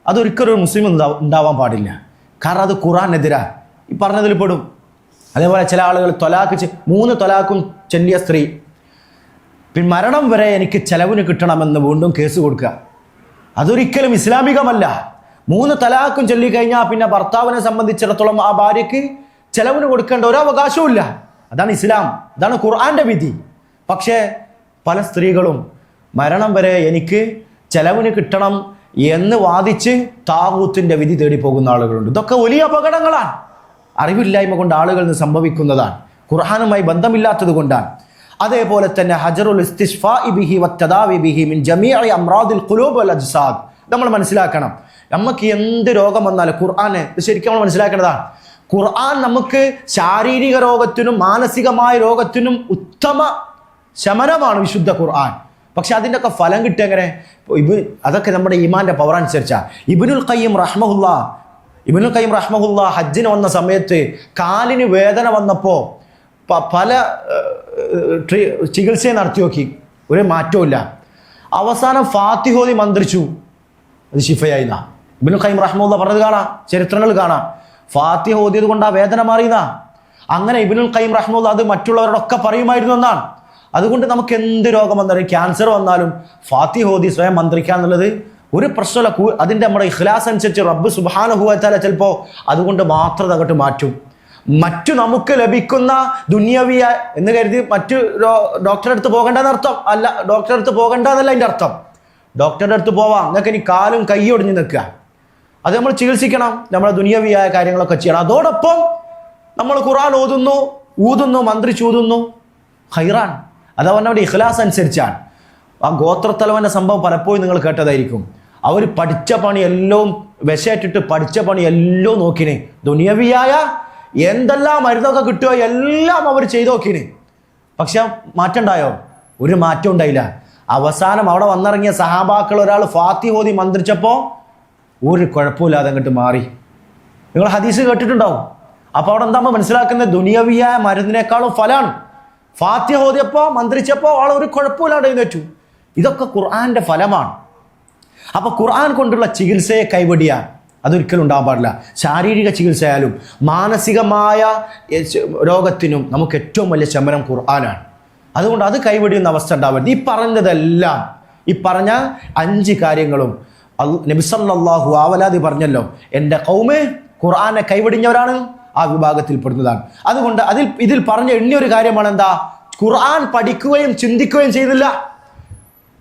അതൊരിക്കലും ഒരു മുസ്ലിം ഉണ്ടാവാൻ പാടില്ല. കാരണം അത് ഖുർആനെതിരാ, ഈ പറഞ്ഞതിൽ പെടും. അതേപോലെ ചില ആളുകൾ 3 തൊലാഖും ചൊല്ലിയ സ്ത്രീ മരണം വരെ എനിക്ക് ചെലവിന് കിട്ടണമെന്ന് വീണ്ടും കേസ് കൊടുക്കുക, അതൊരിക്കലും ഇസ്ലാമികമല്ല. 3 തലാഖും ചൊല്ലിക്കഴിഞ്ഞാൽ പിന്നെ ഭർത്താവിനെ സംബന്ധിച്ചിടത്തോളം ആ ഭാര്യയ്ക്ക് ചെലവിന് കൊടുക്കേണ്ട ഒരു അവകാശവും ഇല്ല. അതാണ് ഇസ്ലാം, അതാണ് ഖുർആന്റെ വിധി. പക്ഷേ പല സ്ത്രീകളും മരണം വരെ എനിക്ക് ചെലവിന് കിട്ടണം എന്ന് വാദിച്ച് താഗൂത്തിന്റെ വിധി തേടി പോകുന്ന ആളുകളുണ്ട്. ഇതൊക്കെ വലിയ അപകടങ്ങളാണ്, അറിവില്ലായ്മ കൊണ്ട് ആളുകളിൽ നിന്ന് സംഭവിക്കുന്നതാണ്, ഖുർആനുമായി ബന്ധമില്ലാത്തത് കൊണ്ടാണ്. അതേപോലെ തന്നെ ഹജ്റുൽ ഇസ്തിശ്ഫാഇ ബിഹി വത്തദാവി ബിഹി മിൻ ജമീഇ അംറാദിൽ ഖുലൂബ് വൽ അജ്സാദ്. നമ്മൾ മനസ്സിലാക്കണം, നമുക്ക് എന്ത് രോഗം വന്നാലും ഖുർആനെ ശരിക്കും നമ്മൾ മനസ്സിലാക്കേണ്ടതാണ്. ഖുർആൻ നമുക്ക് ശാരീരിക രോഗത്തിനും മാനസികമായ രോഗത്തിനും ഉത്തമ ശമനമാണ് വിശുദ്ധ ഖുർആൻ. പക്ഷെ അതിൻ്റെയൊക്കെ ഫലം കിട്ടുക എങ്ങനെ? അതൊക്കെ നമ്മുടെ ഈമാൻ്റെ പവർ അനുസരിച്ചാണ്. ഇബ്നുൽ ഖയ്യിം റഹ്മഹുല്ല ഹജ്ജിന് വന്ന സമയത്ത് കാലിന് വേദന വന്നപ്പോൾ പല ചികിത്സയും നടത്തി നോക്കി, ഒരു മാറ്റവും. അവസാനം ഫാത്തിഹ ഓതി മന്ത്രിച്ചു, അത് ശിഫയായിന്നാ. ഇബ്നുൽ ഖയ്യിം റഹ്മഹുല്ല പറഞ്ഞത് കാണാം, ചരിത്രങ്ങൾ കാണാം. ഫാത്തിഹ ഓതിയത് കൊണ്ട് ആ വേദന മാറിയെന്നാ. അങ്ങനെ ഇബ്നുൽ ഖയ്യിം റഹ്മഹുല്ല അത് മറ്റുള്ളവരോടൊക്കെ പറയുമായിരുന്നു എന്നാണ്. അതുകൊണ്ട് നമുക്ക് എന്ത് രോഗം വന്നാലും, ക്യാൻസർ വന്നാലും ഫാത്തിഹ ഓതി സ്വയം മന്ത്രിക്കുക എന്നുള്ളത് ഒരു പ്രശ്നമല്ല. അതിൻ്റെ നമ്മുടെ ഇഖ്ലാസ് അനുസരിച്ച് റബ്ബ് സുബ്ഹാനഹു വ തആല ചിലപ്പോൾ അതുകൊണ്ട് മാത്രം അങ്ങോട്ട് മാറ്റും. മറ്റു നമുക്ക് ലഭിക്കുന്ന ദുനിയവിയ എന്ന് കരുതി മറ്റു ഡോക്ടറെ അടുത്ത് പോകേണ്ടെന്ന് അർത്ഥം അല്ല. ഡോക്ടറെ അടുത്ത് പോകണ്ടെന്നല്ല അതിൻ്റെ അർത്ഥം. ഡോക്ടറുടെ അടുത്ത് പോവാം, നിങ്ങൾക്ക് ഇനി കാലും കൈ ഒടിഞ്ഞ് നിൽക്കുക, അത് നമ്മൾ ചികിത്സിക്കണം, നമ്മുടെ ദുനിയവിയായ കാര്യങ്ങളൊക്കെ ചെയ്യണം. അതോടൊപ്പം നമ്മൾ ഖുർആൻ ഊതുന്നു, മന്ത്രിച്ചൂതുന്നു, ഖൈറാൻ. അതാ പറഞ്ഞ ഇഖ്ലാസ് അനുസരിച്ചാണ്. ആ ഗോത്രത്തലവൻ്റെ സംഭവം പലപ്പോഴും നിങ്ങൾ കേട്ടതായിരിക്കും. അവർ പഠിച്ച പണി എല്ലാം വിശേറ്റിട്ട് പഠിച്ച പണി എല്ലാം നോക്കിന്, ദുനിയവിയായ എന്തെല്ലാം മരുന്നൊക്കെ കിട്ടുമോ എല്ലാം അവർ ചെയ്തു നോക്കിന്. പക്ഷെ മാറ്റം ഉണ്ടായോ? ഒരു മാറ്റം ഉണ്ടായില്ല. അവസാനം അവിടെ വന്നിറങ്ങിയ സഹാബാക്കൾ ഒരാൾ ഫാത്തിഹ ഓതി മന്ത്രിച്ചപ്പോൾ ഒരു കുഴപ്പമില്ലാതെ അങ്ങോട്ട് മാറി. നിങ്ങൾ ഹദീസ് കേട്ടിട്ടുണ്ടാവും. അപ്പോൾ അവിടെ എന്താ മനസ്സിലാക്കുന്നത്? ദുനിയവിയായ മരുന്നിനേക്കാളും ഫലമാണ്. ഫാത്തിഹ ഓതിയപ്പോൾ മന്ത്രിച്ചപ്പോൾ ആൾ ഒരു കുഴപ്പമില്ലാതെ എഴുന്നേറ്റു. ഇതൊക്കെ ഖുർആന്റെ ഫലമാണ്. അപ്പോൾ ഖുർആൻ കൊണ്ടുള്ള ചികിത്സയെ കൈവടിയാൻ അതൊരിക്കലും ഉണ്ടാകാൻ പാടില്ല. ശാരീരിക ചികിത്സയായാലും മാനസികമായ രോഗത്തിനും നമുക്ക് ഏറ്റവും വലിയ ശമനം ഖുർആനാണ്. അതുകൊണ്ട് അത് കൈവടിയുന്ന അവസ്ഥ ഉണ്ടാവരുത്. ഈ പറഞ്ഞ 5 കാര്യങ്ങളും നബി സല്ലല്ലാഹു അലൈഹി പറഞ്ഞല്ലോ, എൻ്റെ ഖൗമ് ഖുർആനെ കൈവടിഞ്ഞവരാണ്, ആ വിഭാഗത്തിൽപ്പെടുന്നതാണ്. അതുകൊണ്ട് ഇതിൽ പറഞ്ഞ എണ്ണിയൊരു കാര്യമാണ് എന്താ? ഖുർആൻ പഠിക്കുകയും ചിന്തിക്കുകയും ചെയ്യുന്നില്ല.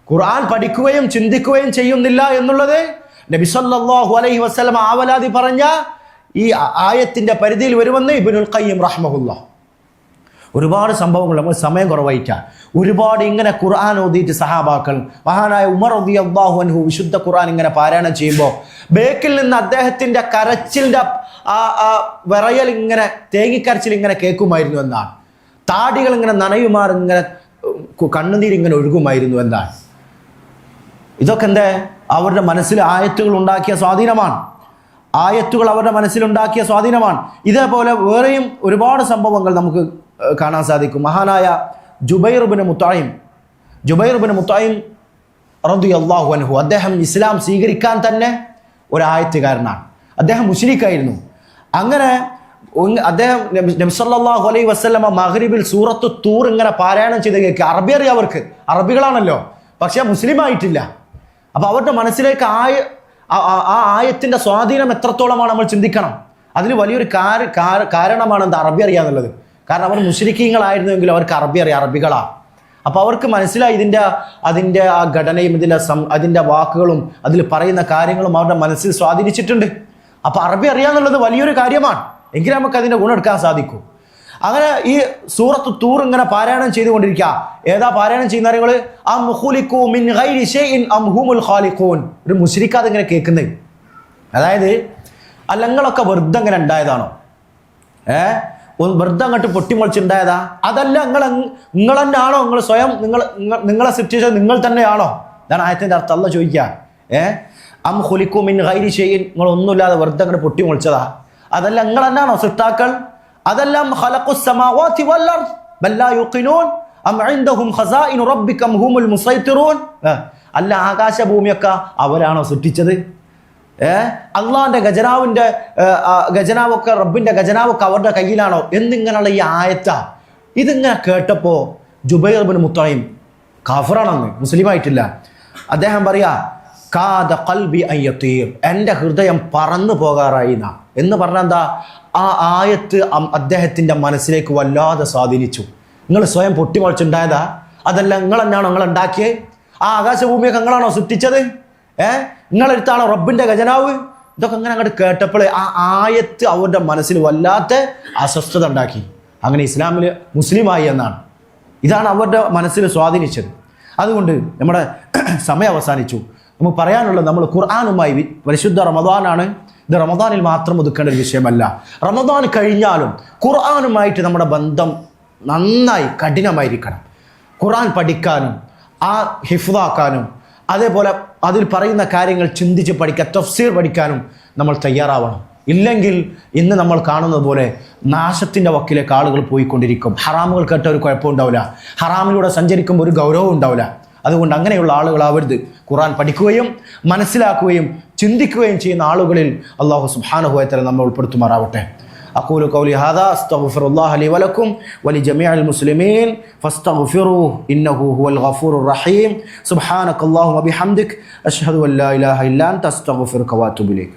ഖുർആൻ പഠിക്കുകയും ചിന്തിക്കുകയും ചെയ്യുന്നില്ല എന്നുള്ളത് നബി സല്ലല്ലാഹു അലൈഹി വസല്ലം ആവലാദി പറഞ്ഞ ഈ ആയത്തിന്റെ പരിധിയിൽ വരുമെന്ന് ഇബ്നുൽ ഖയ്യിം റഹ്മഹുല്ലാ. ഒരുപാട് സംഭവങ്ങൾ, നമ്മൾ സമയം കുറവായിട്ടാണ്. ഒരുപാട് ഇങ്ങനെ ഖുർആൻ ഓതിയിട്ട് സഹാബാക്കൾ, മഹാനായ ഉമർ റളിയല്ലാഹു അൻഹു വിശുദ്ധ ഖുർആൻ ഇങ്ങനെ പാരായണം ചെയ്യുമ്പോൾ ബേക്കിൽ നിന്ന് അദ്ദേഹത്തിന്റെ കരച്ചിലിന്റെ വിറയൽ ഇങ്ങനെ, തേങ്ങിക്കരച്ചിൽ ഇങ്ങനെ കേൾക്കുമായിരുന്നു എന്നാണ്. താടികൾ ഇങ്ങനെ നനയുമാർ, ഇങ്ങനെ കണ്ണുനീരിങ്ങനെ ഒഴുകുമായിരുന്നു എന്നാണ്. ഇതൊക്കെ എന്താ? അവരുടെ മനസ്സിൽ ആയത്തുകൾ ഉണ്ടാക്കിയ സ്വാധീനമാണ്. അവരുടെ മനസ്സിലുണ്ടാക്കിയ സ്വാധീനമാണ്. ഇതേപോലെ വേറെയും ഒരുപാട് സംഭവങ്ങൾ നമുക്ക് കാണാൻ സാധിക്കും. മഹാനായ ജുബൈർ ഇബ്നു മുത്തഈം റളിയല്ലാഹു അൻഹു, അദ്ദേഹം ഇസ്ലാം സ്വീകരിക്കാൻ തന്നെ ഒരായത്തുകാരനാണ്. അദ്ദേഹം മുശ്രിക്കായിരുന്നു. അങ്ങനെ അദ്ദേഹം നബി സല്ലല്ലാഹു അലൈഹി വസല്ലമ മഗ്രിബിൽ സൂറത്തു തൂർ ഇങ്ങനെ പാരായണം ചെയ്ത് കേൾക്കുക. അറബി അറിയാം അവർക്ക്, അറബികളാണല്ലോ, പക്ഷെ മുസ്ലിം ആയിട്ടില്ല. അപ്പൊ അവരുടെ മനസ്സിലേക്ക് ആ ആയത്തിന്റെ സ്വാധീനം എത്രത്തോളമാണ് നമ്മൾ ചിന്തിക്കണം. അതിന് വലിയൊരു കാരണമാണ് എന്താ? അറബി അറിയാന്നുള്ളത്. കാരണം അവർ മുശ്രിക്കീങ്ങളായിരുന്നുവെങ്കിൽ അവർക്ക് അറബി അറിയാം, അറബികളാണ്. അപ്പൊ അവർക്ക് മനസ്സിലായി അതിന്റെ ആ ഘടനയും അതിന്റെ വാക്കുകളും അതിൽ പറയുന്ന കാര്യങ്ങളും അവരുടെ മനസ്സിൽ സ്വാധീനിച്ചിട്ടുണ്ട്. അപ്പൊ അറബി അറിയാന്നുള്ളത് വലിയൊരു കാര്യമാണ്. എങ്കിലും നമുക്ക് അതിന്റെ ഗുണമെടുക്കാൻ സാധിക്കും. അങ്ങനെ ഈ സൂറത്ത് തൂർ ഇങ്ങനെ പാരായണം ചെയ്തുകൊണ്ടിരിക്കുക. ഏതാ പാരായണം ചെയ്യുന്ന കാര്യങ്ങൾ? ഒരു മുശ്രിക്ക് അതിങ്ങനെ കേൾക്കുന്നത്. അതായത് അല്ലങ്ങളൊക്കെ വെറുതെ അങ്ങനെ ഉണ്ടായതാണോ? വെറുതെ അങ്ങോട്ട് പൊട്ടിമുളച്ചുണ്ടായതാ? അതല്ല, നിങ്ങൾ തന്നെയാണോ? നിങ്ങൾ സ്വയം നിങ്ങളെ സൃഷ്ടിച്ചത് നിങ്ങൾ തന്നെയാണോ? ഇതാണ് ആയത്തിന്റെ അർത്ഥം. അല്ലാഹ് ചോദിക്കുക, അം ഖുലിഖു മിൻ ഗൈരി ഷൈഇൻ, നിങ്ങൾ ഒന്നുമില്ലാതെ വെറുതെ അങ്ങോട്ട് പൊട്ടിമുളച്ചതാ? അതല്ല, നിങ്ങൾ തന്നെയാണോ സൃഷ്ടാക്കൾ? അതെല്ലാം ഖലഖുസ് സമാവാതി വൽ അർദ് ബൽ ലാ യുഖിനൂൻ അം ഇൻദഹും ഖസാഇനു റബ്ബിക അം ഹുമുൽ മുസൈത്തിറൂൻ. അല്ല, ആകാശഭൂമിയൊക്കെ അവരാണോ സൃഷ്ടിച്ചത്? അള്ളാഹിന്റെ ഖജനാവൊക്കെ, റബ്ബിന്റെ ഖജനാവൊക്കെ അവരുടെ കയ്യിലാണോ എന്നിങ്ങനെയുള്ള ഈ ആയത്ത ഇതിങ്ങനെ കേട്ടപ്പോ ജുബൈർ ഇബ്നു മുത്തഈം കാഫിറാണെന്ന്, മുസ്ലിമായിട്ടില്ല. അദ്ദേഹം പറയാ, കാദ ഖൽബി അൻ യതീർ, എൻ്റെ ഹൃദയം പറന്നു പോകാറായി എന്ന് പറഞ്ഞാൽ എന്താ? ആ ആയത്ത് അദ്ദേഹത്തിന്റെ മനസ്സിലേക്ക് വല്ലാതെ സ്വാധീനിച്ചു. നിങ്ങൾ സ്വയം പൊട്ടിമുളച്ചുണ്ടായതാ? അതല്ല, നിങ്ങൾ തന്നെയാണോ നിങ്ങൾ ഉണ്ടാക്കിയത്? ആ ആകാശഭൂമിയൊക്കെ നിങ്ങളാണോ സൃഷ്ടിച്ചത്? നിങ്ങളെടുത്താണോ റബ്ബിന്റെ ഖജനാവ്? ഇതൊക്കെ അങ്ങനെ അങ്ങോട്ട് കേട്ടപ്പോൾ ആ ആയത്ത് അവരുടെ മനസ്സിൽ വല്ലാത്ത അസ്വസ്ഥത ഉണ്ടാക്കി. അങ്ങനെ ഇസ്ലാമിൽ മുസ്ലിമായി എന്നാണ്. ഇതാണ് അവരുടെ മനസ്സിൽ സ്വാധീനിച്ചത്. അതുകൊണ്ട് നമ്മുടെ സമയം അവസാനിച്ചു. നമുക്ക് പറയാനുള്ളത്, നമ്മൾ ഖുർആനുമായി, പരിശുദ്ധ റമദാനാണ്, ഇത് റമദാനിൽ മാത്രം ഒതുക്കേണ്ട ഒരു വിഷയമല്ല. റമദാൻ കഴിഞ്ഞാലും ഖുർആനുമായിട്ട് നമ്മുടെ ബന്ധം നന്നായി കഠിനമായിരിക്കണം. ഖുർആൻ പഠിക്കാനും ആ ഹിഫ്ദാക്കാനും അതേപോലെ അതിൽ പറയുന്ന കാര്യങ്ങൾ ചിന്തിച്ച് പഠിക്കാൻ, തഫ്സീർ പഠിക്കാനും നമ്മൾ തയ്യാറാവണം. ഇല്ലെങ്കിൽ ഇന്ന് നമ്മൾ കാണുന്നത് പോലെ നാശത്തിൻ്റെ വക്കിലേക്ക് ആളുകൾ പോയിക്കൊണ്ടിരിക്കും. ഹറാമുകൾ കേട്ട ഒരു കുഴപ്പമുണ്ടാവില്ല, ഹറാമിലൂടെ സഞ്ചരിക്കുമ്പോൾ ഒരു ഗൗരവം ഉണ്ടാവില്ല. അതുകൊണ്ട് അങ്ങനെയുള്ള ആളുകളാവരുത്. ഖുർആൻ പഠിക്കുകയും മനസ്സിലാക്കുകയും ചിന്തിക്കുകയും ചെയ്യുന്ന ആളുകളിൽ അല്ലാഹു സുബ്ഹാനഹു വ തആല നമ്മെ ഉൾപ്പെടുത്തുമാറാവട്ടെ. أقول قولي هذا أستغفر الله لي ولكم ولجميع المسلمين فاستغفروه إنه هو الغفور الرحيم. سبحانك اللهم وبحمدك أشهد أن لا إله إلا أنت أستغفرك وأتوب إليك.